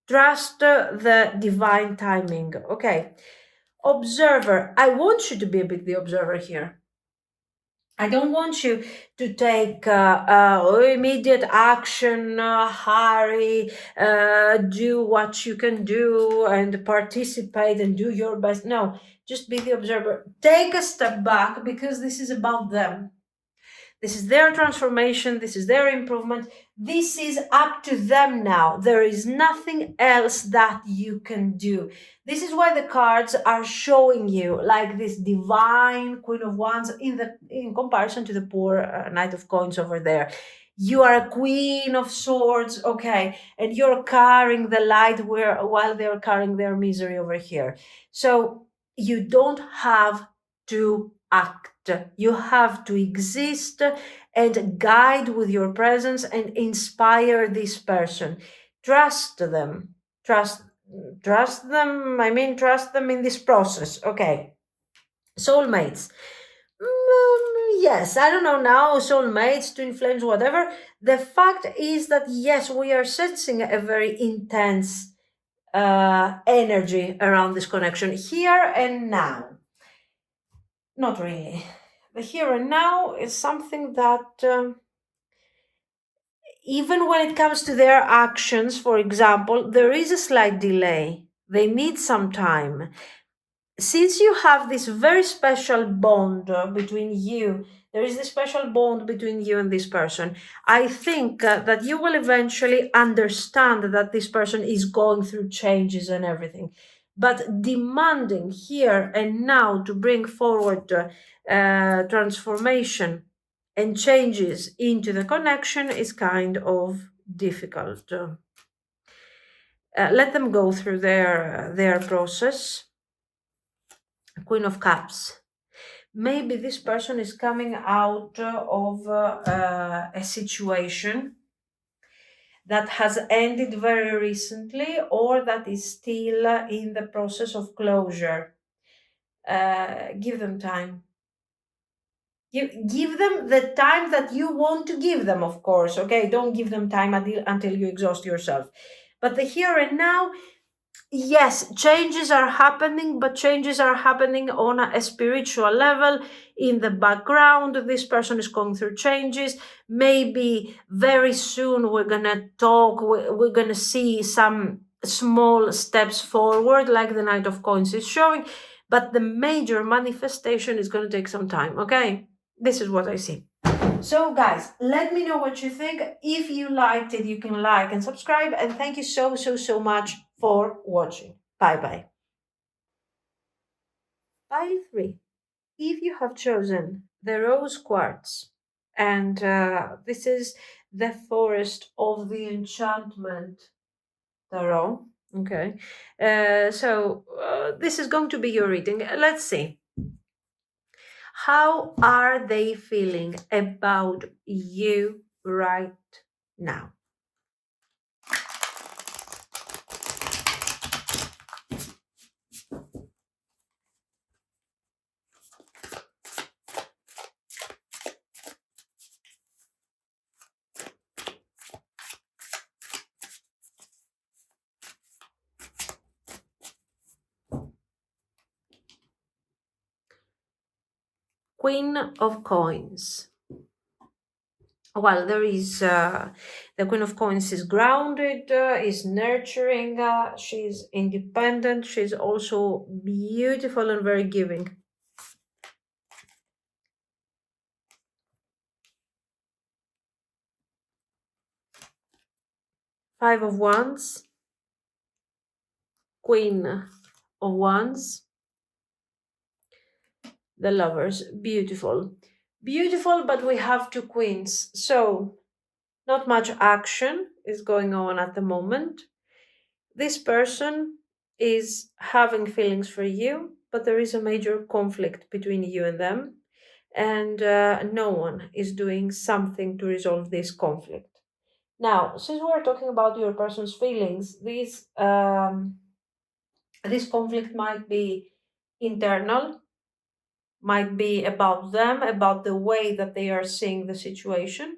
Trust the divine timing. Okay. Observer. I want you to be a bit the observer here. I don't want you to take immediate action, hurry, do what you can do and participate and do your best. No, just be the observer. Take a step back because this is about them. This is their transformation. This is their improvement. This is up to them now. There is nothing else that you can do. This is why the cards are showing you like this divine Queen of Wands in comparison to the poor Knight of Coins over there. You are a Queen of Swords, okay, and you're carrying the light while they're carrying their misery over here. So you don't have to act. You have to exist and guide with your presence and inspire this person. Trust them. Trust them. I mean, trust them in this process. Okay. Soulmates. Yes, I don't know now, soulmates, twin flames, whatever. The fact is that, yes, we are sensing a very intense energy around this connection here and now. Not really. The here and now is something that, even when it comes to their actions, for example, there is a slight delay. They need some time. Since you have this very special bond between you, there is this special bond between you and this person. I think that you will eventually understand that this person is going through changes and everything. but demanding here and now to bring forward transformation and changes into the connection is kind of difficult. Let them go through their process. Queen of Cups. Maybe this person is coming out of a situation that has ended very recently or that is still in the process of closure. Give them time. Give them the time that you want to give them, of course. Okay, don't give them time until you exhaust yourself. But the here and now, yes, changes are happening, but changes are happening on a spiritual level. In the background, this person is going through changes. Maybe very soon we're gonna talk, we're gonna see some small steps forward, like the Knight of Coins is showing, but the major manifestation is gonna take some time, okay? This is what I see. So guys, let me know what you think. If you liked it, you can like and subscribe. And thank you so much for watching. Bye. Pile 3. If you have chosen the rose quartz, and this is the forest of the enchantment tarot. Okay. So this is going to be your reading. Let's see. How are they feeling about you right now? Queen of Coins. Well, there is the Queen of Coins is grounded, is nurturing, she's independent, she's also beautiful and very giving. Five of Wands, Queen of Wands, the Lovers. Beautiful. Beautiful, but we have two queens. So, not much action is going on at the moment. This person is having feelings for you, but there is a major conflict between you and them, and no one is doing something to resolve this conflict. Now, since we're talking about your person's feelings, this conflict might be internal, might be about them, about the way that they are seeing the situation.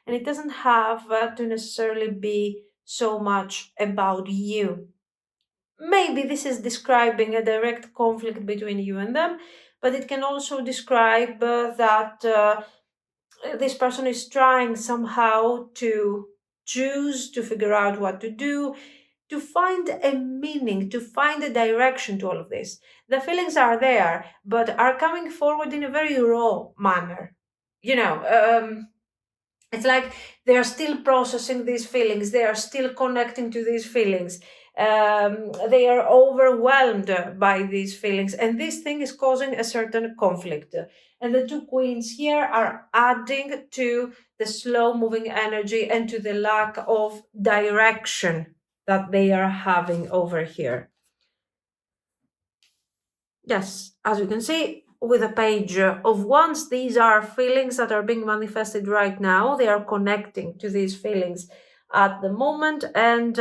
And it doesn't have to necessarily be so much about you. Maybe this is describing a direct conflict between you and them, but it can also describe that this person is trying somehow to choose, to figure out what to do, to find a meaning, to find a direction to all of this. The feelings are there, but are coming forward in a very raw manner. It's like they are still processing these feelings, they are still connecting to these feelings. They are overwhelmed by these feelings, and this thing is causing a certain conflict. And the two queens here are adding to the slow moving energy and to the lack of direction that they are having over here. Yes, as you can see, with a page of wands, these are feelings that are being manifested right now. They are connecting to these feelings at the moment, and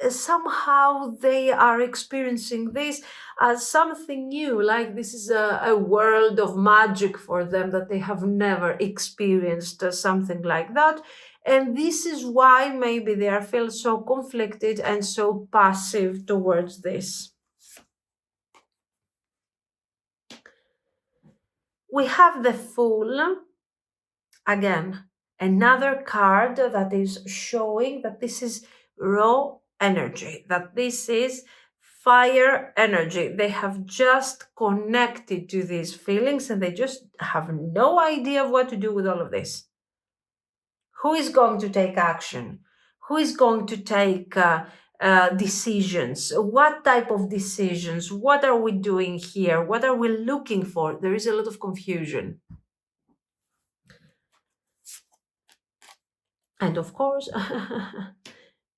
somehow they are experiencing this as something new, like this is a world of magic for them, that they have never experienced something like that. And this is why maybe they are feel so conflicted and so passive towards this. We have the Fool, again, another card that is showing that this is raw energy, that this is fire energy. They have just connected to these feelings and they just have no idea of what to do with all of this. Who is going to take action? Who is going to take decisions. What type of decisions? What are we doing here? What are we looking for? There is a lot of confusion. And of course,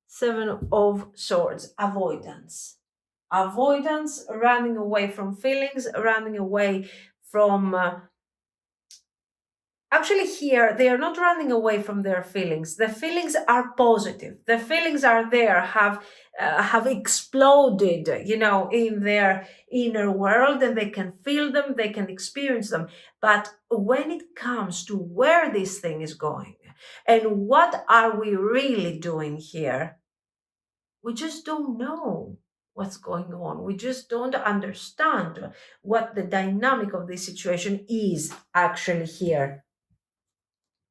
Seven of Swords, avoidance. Avoidance, running away from feelings, running away from actually here they are not running away from their feelings. The feelings are positive, the feelings are there, have exploded, in their inner world, and they can feel them, they can experience them. But when it comes to where this thing is going and what are we really doing here, we just don't know what's going on. We just don't understand what the dynamic of this situation is actually here.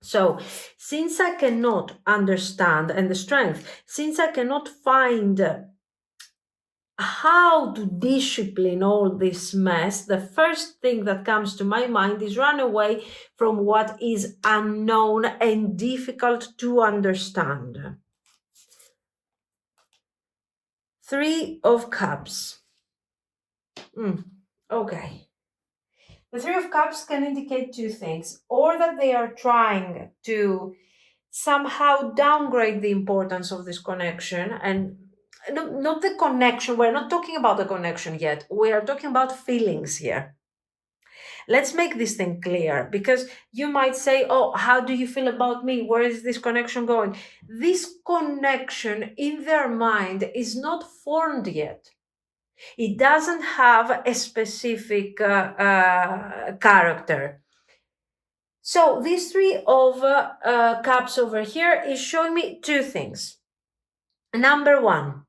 So, since I cannot understand, and the strength, since I cannot find how to discipline all this mess, the first thing that comes to my mind is run away from what is unknown and difficult to understand. Three of Cups. Okay. The Three of Cups can indicate two things, or that they are trying to somehow downgrade the importance of this connection, and not the connection. We're not talking about the connection yet. We are talking about feelings here. Let's make this thing clear, because you might say, oh, how do you feel about me? Where is this connection going? This connection in their mind is not formed yet. It doesn't have a specific character. So this Three of Cups over here is showing me two things. Number one,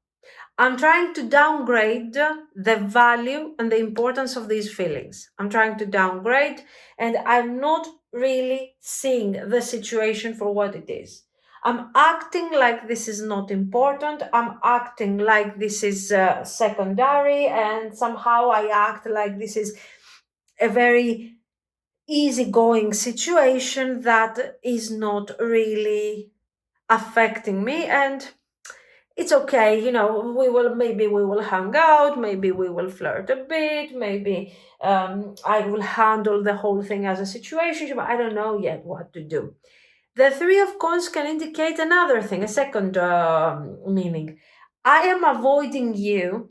I'm trying to downgrade the value and the importance of these feelings. I'm trying to downgrade, and I'm not really seeing the situation for what it is. I'm acting like this is not important. I'm acting like this is secondary, and somehow I act like this is a very easygoing situation that is not really affecting me. And it's okay, we will hang out, maybe we will flirt a bit, maybe I will handle the whole thing as a situation, but I don't know yet what to do. The Three of Coins can indicate another thing, a second meaning. I am avoiding you.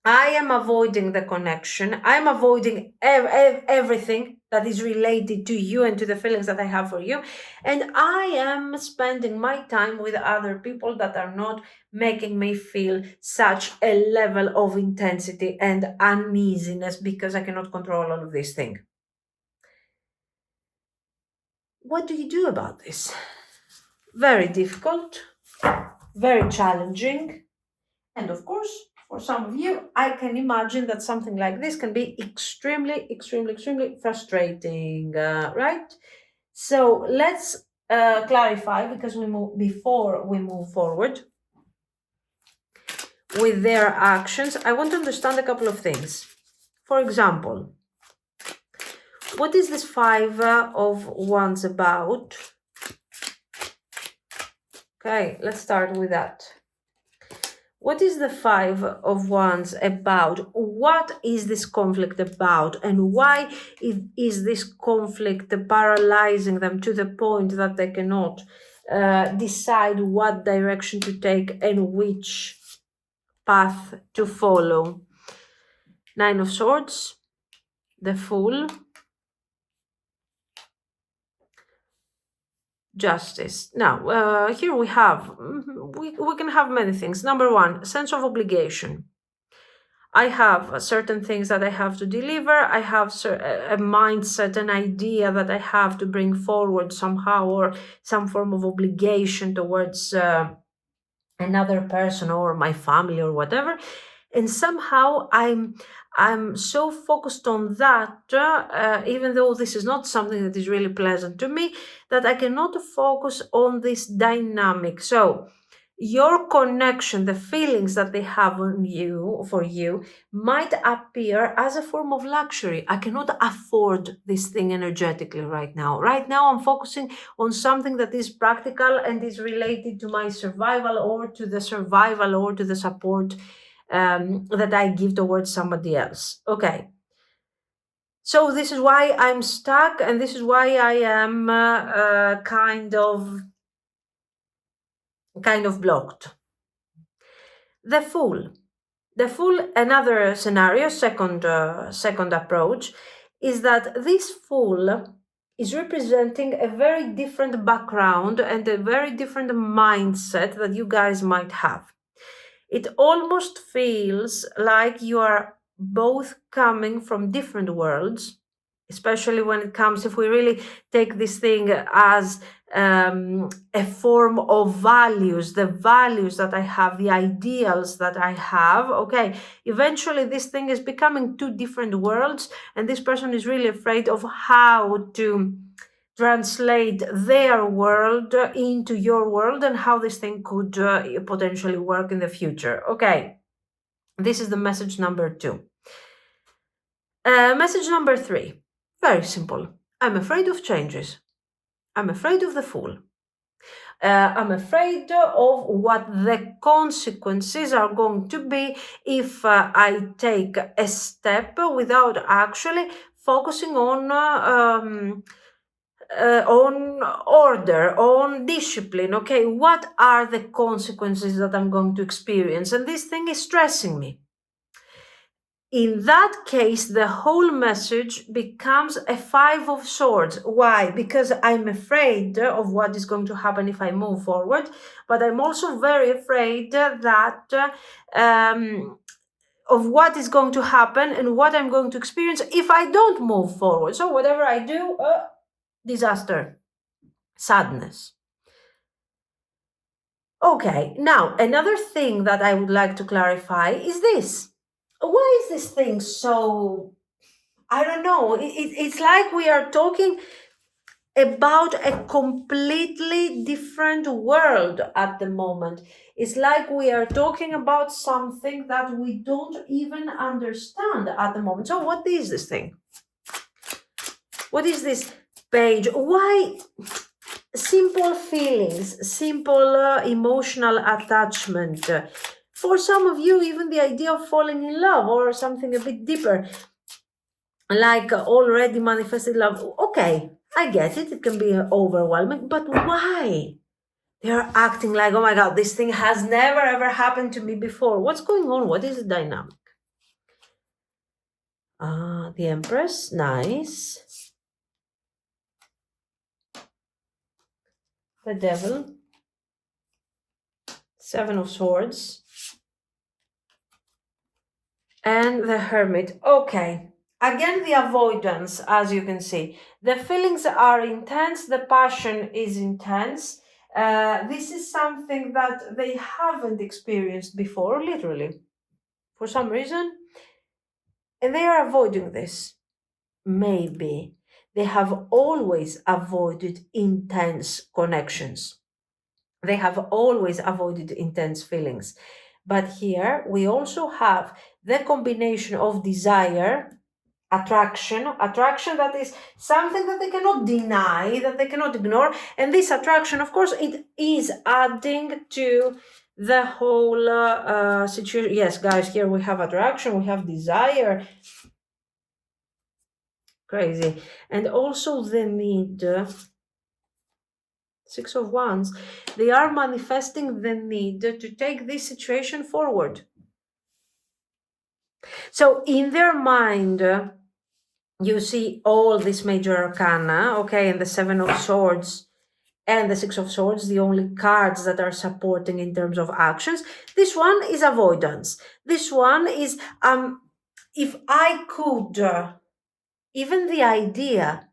I am avoiding the connection. I am avoiding everything that is related to you and to the feelings that I have for you. And I am spending my time with other people that are not making me feel such a level of intensity and uneasiness, because I cannot control all of these things. What do you do about this? Very difficult, very challenging, and of course, for some of you, I can imagine that something like this can be extremely, extremely, extremely frustrating, right? So let's clarify, because before we move forward with their actions, I want to understand a couple of things. For example, what is this Five of Wands about? Okay, let's start with that. What is the Five of Wands about? What is this conflict about? And why is this conflict paralyzing them to the point that they cannot decide what direction to take and which path to follow? Nine of Swords, the Fool, Justice. Now, here we have, we can have many things. Number one, sense of obligation. I have certain things that I have to deliver. I have a mindset, an idea that I have to bring forward somehow, or some form of obligation towards another person or my family or whatever. And somehow I'm so focused on that, even though this is not something that is really pleasant to me, that I cannot focus on this dynamic. So your connection, the feelings that they have on you, for you, might appear as a form of luxury. I cannot afford this thing energetically right now. Right now, I'm focusing on something that is practical and is related to my survival or to the survival or to the support that I give towards somebody else. Okay. So this is why I'm stuck, and this is why I am kind of blocked. The Fool. The Fool, another scenario, second approach, is that this Fool is representing a very different background and a very different mindset that you guys might have. It almost feels like you are both coming from different worlds, especially when it comes, if we really take this thing as a form of values, the values that I have, the ideals that I have. Okay, eventually this thing is becoming two different worlds, and this person is really afraid of how to translate their world into your world and how this thing could potentially work in the future. Okay, this is the message number 2. Message number 3, very simple. I'm afraid of changes. I'm afraid of the Fool. I'm afraid of what the consequences are going to be if I take a step without actually focusing on order, on discipline. Okay, what are the consequences that I'm going to experience? And this thing is stressing me. In that case, the whole message becomes a 5 of swords. Why? Because I'm afraid of what is going to happen if I move forward, but I'm also very afraid that of what is going to happen and what I'm going to experience if I don't move forward. So whatever I do, disaster, sadness. Okay, now another thing that I would like to clarify is this. Why is this thing so, I don't know, it's like we are talking about a completely different world at the moment. It's like we are talking about something that we don't even understand at the moment. So what is this thing? What is this page? Why simple feelings, simple emotional attachment? For some of you, even the idea of falling in love or something a bit deeper, like already manifested love. Okay, I get it. It can be overwhelming, but why? They're acting like, oh my God, this thing has never ever happened to me before. What's going on? What is the dynamic? The Empress, nice. The Devil, 7 of Swords, and the Hermit. Okay. Again, the avoidance, as you can see. The feelings are intense, the passion is intense. This is something that they haven't experienced before, literally, for some reason. And they are avoiding this. Maybe they have always avoided intense connections. They have always avoided intense feelings. But here we also have the combination of desire, attraction that is something that they cannot deny, that they cannot ignore. And this attraction, of course, it is adding to the whole situation. Yes, guys, here we have attraction, we have desire. Crazy. And also the need. 6 of Wands, they are manifesting the need to take this situation forward. So in their mind, you see all these major arcana, okay, and the 7 of Swords and the 6 of Swords, the only cards that are supporting in terms of actions. This one is avoidance. This one is, if I could, even the idea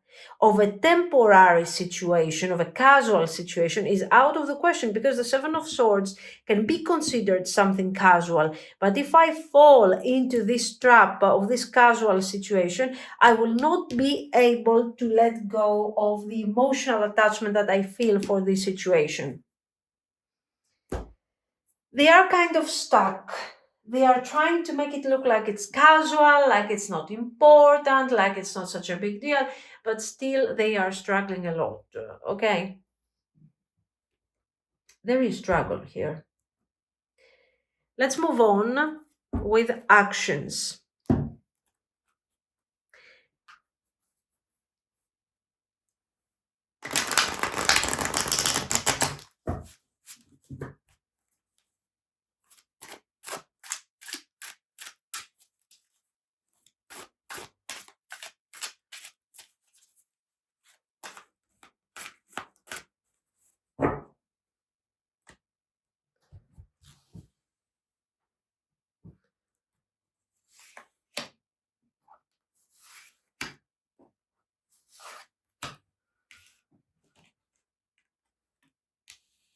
of a temporary situation, of a casual situation, is out of the question, because the 7 of Swords can be considered something casual. But if I fall into this trap of this casual situation, I will not be able to let go of the emotional attachment that I feel for this situation. They are kind of stuck. They are trying to make it look like it's casual, like it's not important, like it's not such a big deal, but still they are struggling a lot. Okay? There is struggle here. Let's move on with actions.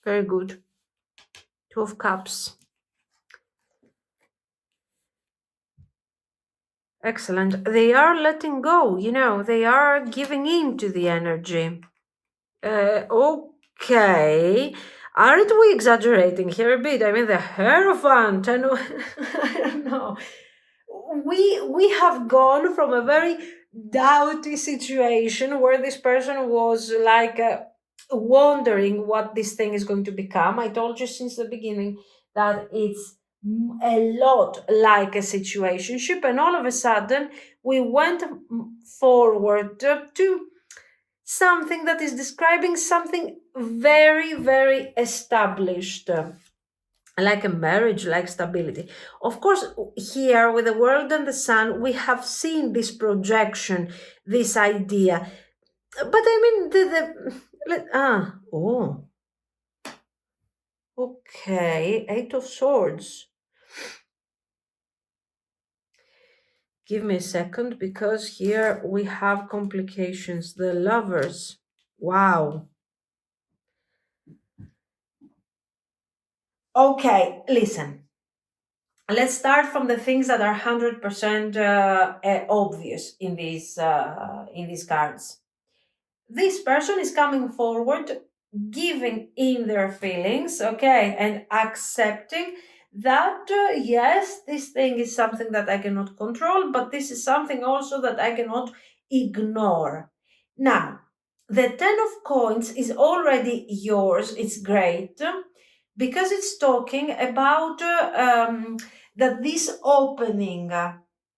Very good. Two of Cups. Excellent. They are letting go, they are giving in to the energy. Okay. Aren't we exaggerating here a bit? I mean, the Hierophant, and I don't know. We have gone from a very doubty situation where this person was like wondering what this thing is going to become. I told you since the beginning that it's a lot like a situationship, and all of a sudden we went forward to something that is describing something very, very established, like a marriage, like stability. Of course, here with the world and the sun, we have seen this projection, this idea. But I mean, oh, okay, Eight of Swords. Give me a second, because here we have complications. The Lovers. Wow. Okay, listen. Let's start from the things that are 100% obvious in these cards. This person is coming forward, giving in their feelings, okay, and accepting that yes, this thing is something that I cannot control, but this is something also that I cannot ignore. Now, the Ten of Coins is already yours. It's great because it's talking about that this opening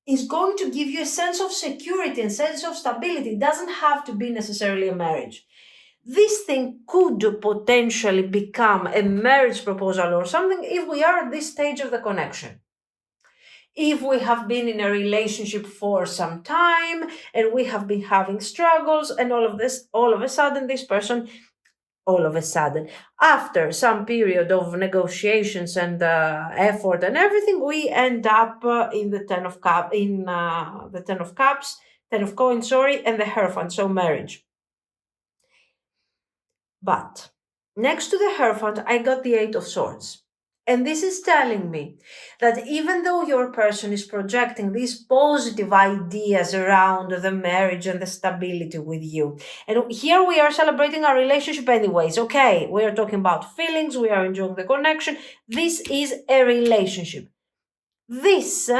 is going to give you a sense of security and sense of stability. It doesn't have to be necessarily a marriage. This thing could potentially become a marriage proposal or something if we are at this stage of the connection. If we have been in a relationship for some time and we have been having struggles and all of this, all of a sudden, this person, all of a sudden, after some period of negotiations and effort and everything, we end up in the the Ten of Cups, Ten of Coins, sorry, and the Hierophant, so marriage. But next to the Hierophant, I got the Eight of Swords. And this is telling me that even though your person is projecting these positive ideas around the marriage and the stability with you, and here we are celebrating our relationship anyways, okay, we are talking about feelings, we are enjoying the connection. This is a relationship. This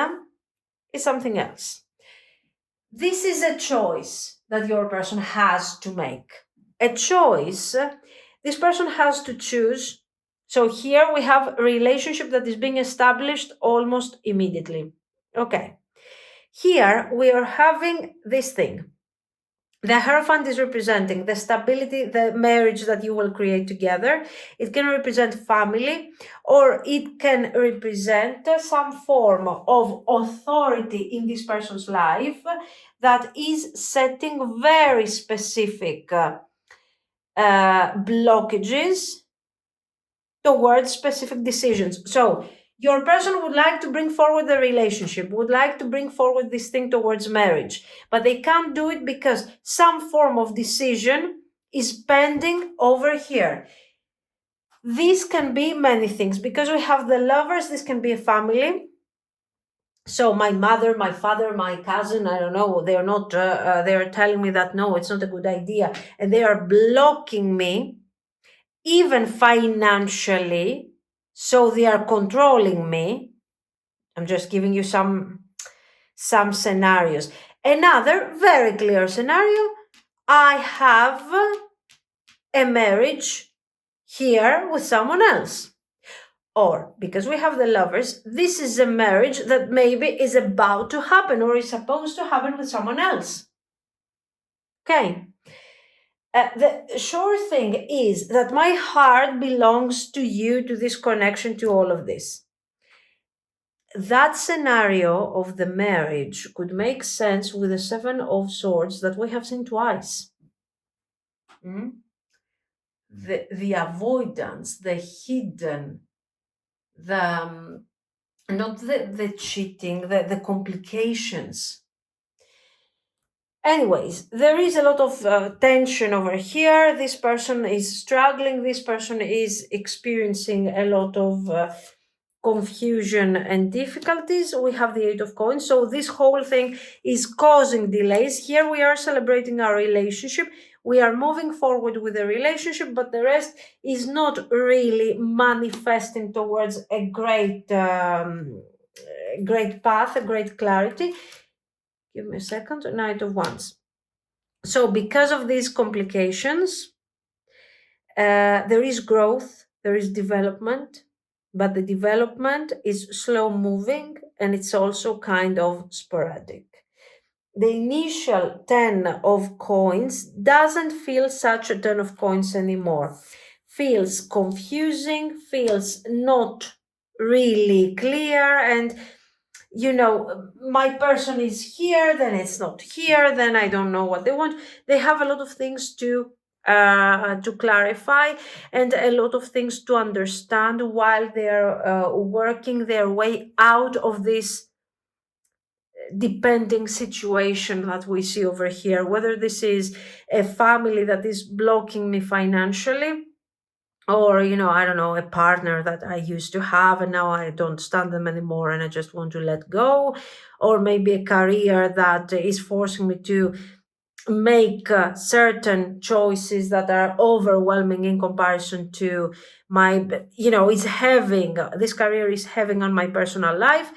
is something else. This is a choice that your person has to make. A choice this person has to choose. So here we have a relationship that is being established almost immediately. Okay. Here we are having this thing. The Hierophant is representing the stability, the marriage that you will create together. It can represent family, or it can represent some form of authority in this person's life that is setting very specific blockages towards specific decisions. So your person would like to bring forward the relationship, would like to bring forward this thing towards marriage, but they can't do it because some form of decision is pending over here. This can be many things. Because we have the Lovers, this can be a family. So my mother, my father, my cousin, I don't know, they're not, they're telling me that no, it's not a good idea. And they are blocking me even financially. So they are controlling me. I'm just giving you some scenarios. Another very clear scenario, I have a marriage here with someone else. Or because we have the lovers, this is a marriage that maybe is about to happen or is supposed to happen with someone else. Okay. The sure thing is that my heart belongs to you, to this connection, to all of this. That scenario of the marriage could make sense with the Seven of Swords that we have seen twice. The avoidance, the hidden, the not the cheating, the complications. Anyways, there is a lot of tension over here. This person is struggling. This person is experiencing a lot of confusion and difficulties. We have the Eight of Coins. So this whole thing is causing delays. Here we are celebrating our relationship. We are moving forward with the relationship, but the rest is not really manifesting towards a great path, a great clarity. Give me a second. Knight of Wands. So because of these complications, there is growth, there is development, but the development is slow moving and it's also kind of sporadic. The initial 10 of coins doesn't feel such a 10 of coins anymore. Feels confusing, feels not really clear, and my person is here, then it's not here, then I don't know what they want. They have a lot of things to clarify and a lot of things to understand while they're working their way out of this depending situation that we see over here, whether this is a family that is blocking me financially, or I don't know, a partner that I used to have and now I don't stand them anymore and I just want to let go, or maybe a career that is forcing me to make certain choices that are overwhelming in comparison to my, it's having this career is having on my personal life.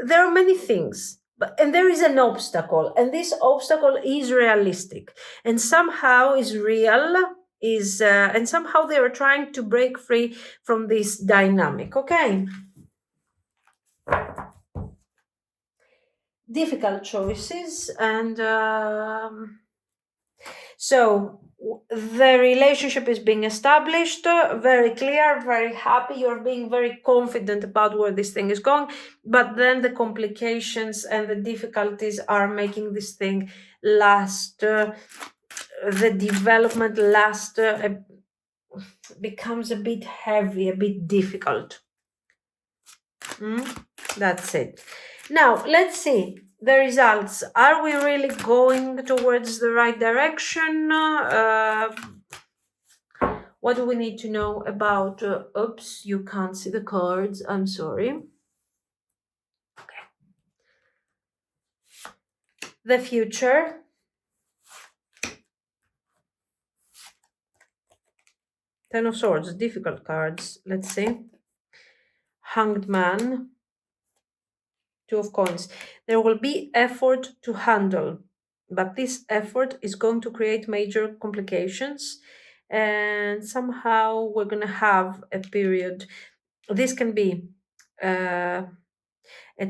There are many things, and there is an obstacle, and this obstacle is realistic and somehow is real, and somehow they are trying to break free from this dynamic. Okay, difficult choices, and so the relationship is being established, very clear, very happy. You're being very confident about where this thing is going, but then the complications and the difficulties are making this thing last. The development last becomes a bit heavy, a bit difficult. That's it. Now, let's see the results. Are we really going towards the right direction? What do we need to know about? Oops, you can't see the cards. I'm sorry. Okay. The future. Ten of Swords, difficult cards. Let's see. Hanged Man. Two of Coins. There will be effort to handle, but this effort is going to create major complications, and somehow we're going to have a period. This can be a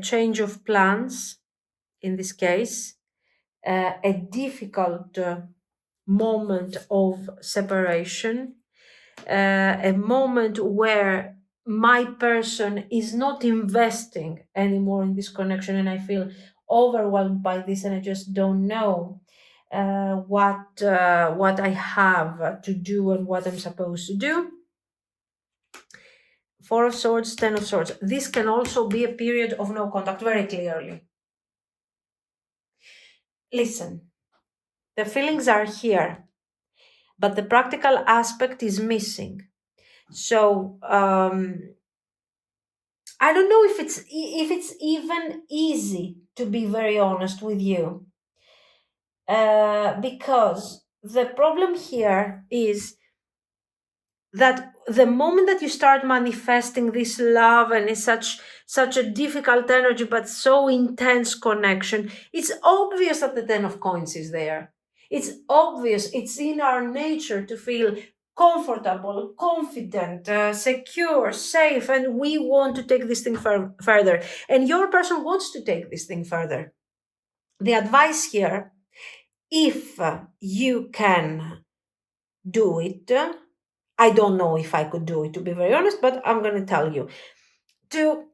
change of plans in this case, a difficult moment of separation, a moment where my person is not investing anymore in this connection and I feel overwhelmed by this and I just don't know what I have to do and what I'm supposed to do. Four of Swords, Ten of Swords. This can also be a period of no contact, very clearly. Listen, the feelings are here, but the practical aspect is missing. So I don't know if it's even easy, to be very honest with you, because the problem here is that the moment that you start manifesting this love, and it's such a difficult energy but so intense connection, it's obvious that the 10 of coins is there. It's obvious, it's in our nature to feel comfortable, confident, secure, safe, and we want to take this thing further, and your person wants to take this thing further. The advice here, if you can do it, I don't know if I could do it, to be very honest, but I'm going to tell you to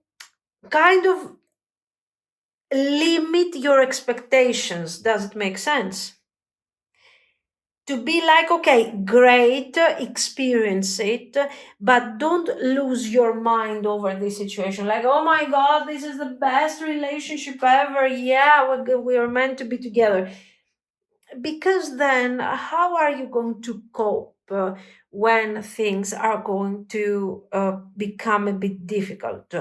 kind of limit your expectations. Does it make sense? To be like, okay, great, experience it, but don't lose your mind over this situation. Like, oh my God, this is the best relationship ever. Yeah, we are meant to be together. Because then how are you going to cope when things are going to become a bit difficult?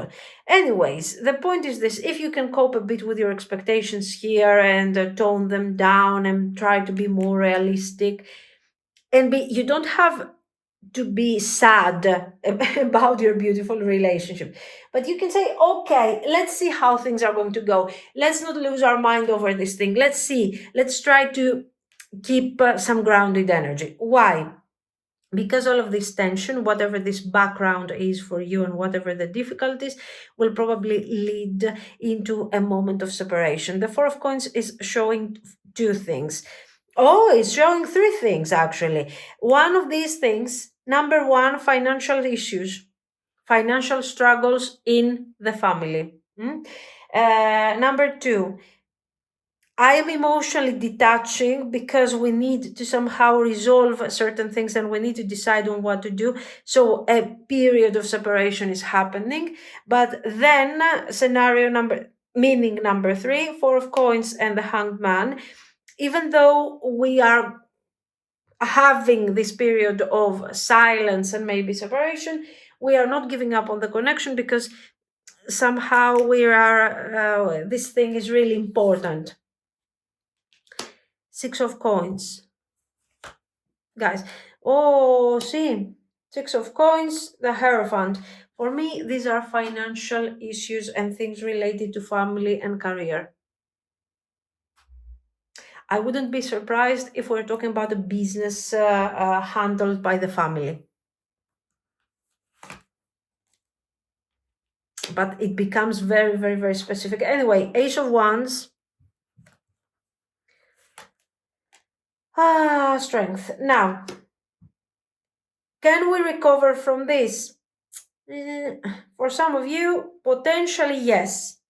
Anyways, the point is this: if you can cope a bit with your expectations here and tone them down and try to be more realistic, and you don't have to be sad about your beautiful relationship, but you can say, okay, let's see how things are going to go. Let's not lose our mind over this thing. Let's see, let's try to keep some grounded energy. Why? Because all of this tension, whatever this background is for you and whatever the difficulties, will probably lead into a moment of separation. The Four of Coins is showing two things. Oh, it's showing three things actually. One of these things, number one, financial issues, financial struggles in the family. Number two, I am emotionally detaching because we need to somehow resolve certain things and we need to decide on what to do. So a period of separation is happening. But then meaning number three, Four of Coins and the Hanged Man, even though we are having this period of silence and maybe separation, we are not giving up on the connection because somehow this thing is really important. Six of Coins, guys. Oh, see, Six of Coins, the Hierophant. For me, these are financial issues and things related to family and career. I wouldn't be surprised if we're talking about a business handled by the family. But it becomes very, very, very specific. Anyway, Ace of Wands. Strength. Now, can we recover from this? For some of you, potentially yes.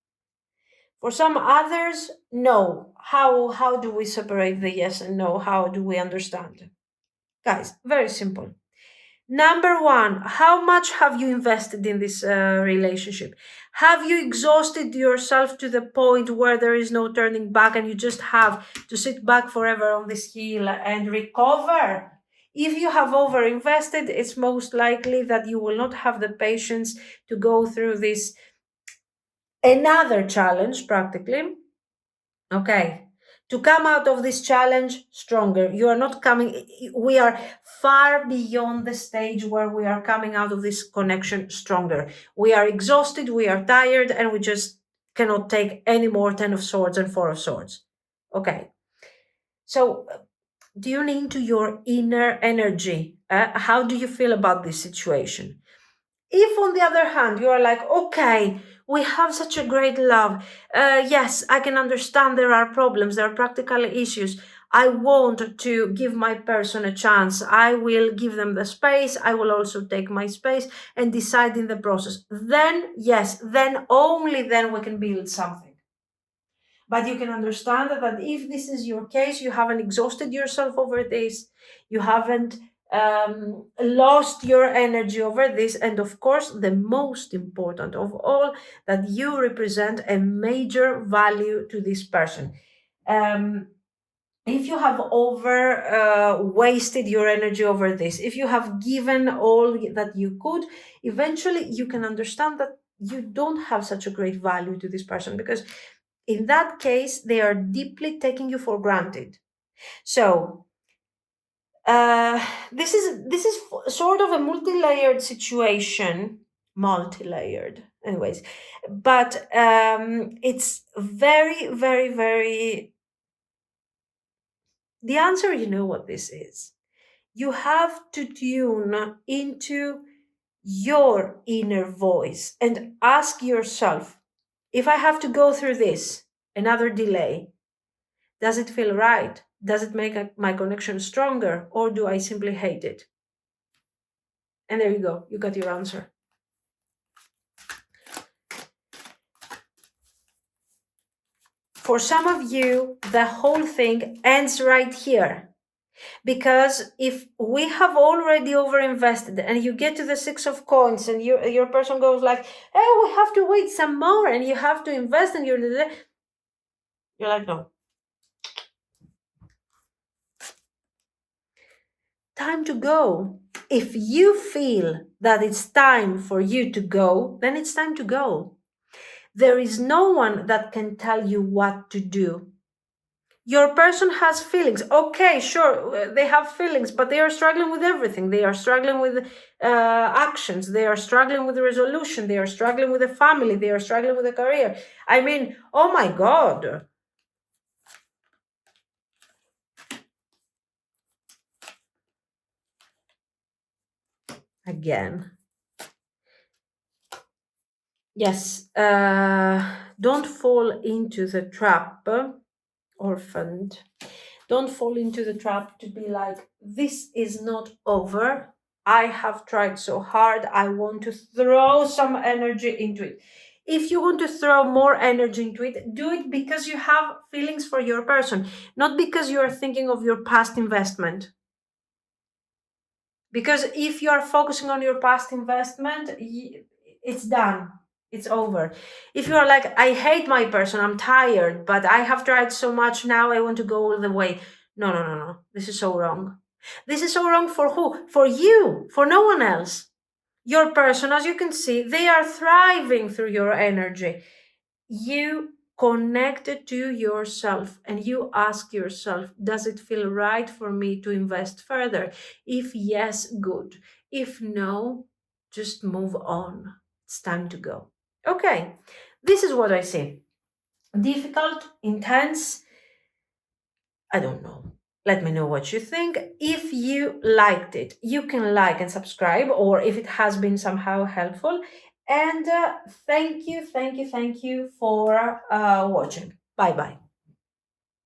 For some others, no. How do we separate the yes and no? How do we understand? Guys, very simple. Number one, how much have you invested in this relationship? Have you exhausted yourself to the point where there is no turning back and you just have to sit back forever on this heel and recover? If you have overinvested, it's most likely that you will not have the patience to go through this another challenge practically. Okay. To come out of this challenge stronger. You are not coming, we are far beyond the stage where we are coming out of this connection stronger. We are exhausted, we are tired, and we just cannot take any more 10 of Swords and 4 of Swords. Okay. So, tune into your inner energy. How do you feel about this situation? If, on the other hand, you are like, okay, we have such a great love. Yes, I can understand there are problems, there are practical issues. I want to give my person a chance. I will give them the space. I will also take my space and decide in the process. Then, yes, then only then we can build something. But you can understand that if this is your case, you haven't exhausted yourself over this, you haven't lost your energy over this, and of course, the most important of all, that you represent a major value to this person. If you have over wasted your energy over this, if you have given all that you could, eventually you can understand that you don't have such a great value to this person, because in that case, they are deeply taking you for granted. So, This is sort of a multi-layered situation, multi-layered, anyways. But it's very, very, very. The answer, you know what this is. You have to tune into your inner voice and ask yourself, if I have to go through this, another delay, does it feel right? Does it make my connection stronger, or do I simply hate it? And there you go, you got your answer. For some of you, the whole thing ends right here. Because if we have already overinvested and you get to the Six of Coins and your person goes like, oh, we have to wait some more and you have to invest and you're like, no. Time to go. If you feel that it's time for you to go, then it's time to go. There is no one that can tell you what to do. Your person has feelings. Okay, sure, they have feelings, but they are struggling with everything. They are struggling with actions. They are struggling with resolution. They are struggling with a family. They are struggling with a career. I mean, oh my God. Again. Yes, don't fall into the trap, orphaned. Don't fall into the trap to be like, this is not over. I have tried so hard. I want to throw some energy into it. If you want to throw more energy into it, do it because you have feelings for your person, not because you are thinking of your past investment. Because if you are focusing on your past investment, it's done. It's over. If you are like, I hate my person, I'm tired, but I have tried so much, now I want to go all the way. No, no, no, no. This is so wrong. This is so wrong for who? For you, for no one else. Your person, as you can see, they are thriving through your energy. You connected to yourself and you ask yourself, does it feel right for me to invest further? If yes, good. If no, just move on. It's time to go. Okay, this is what I see. Difficult, intense. I don't know. Let me know what you think. If you liked it, you can like and subscribe, or if it has been somehow helpful. And thank you, thank you, thank you for watching. Bye bye.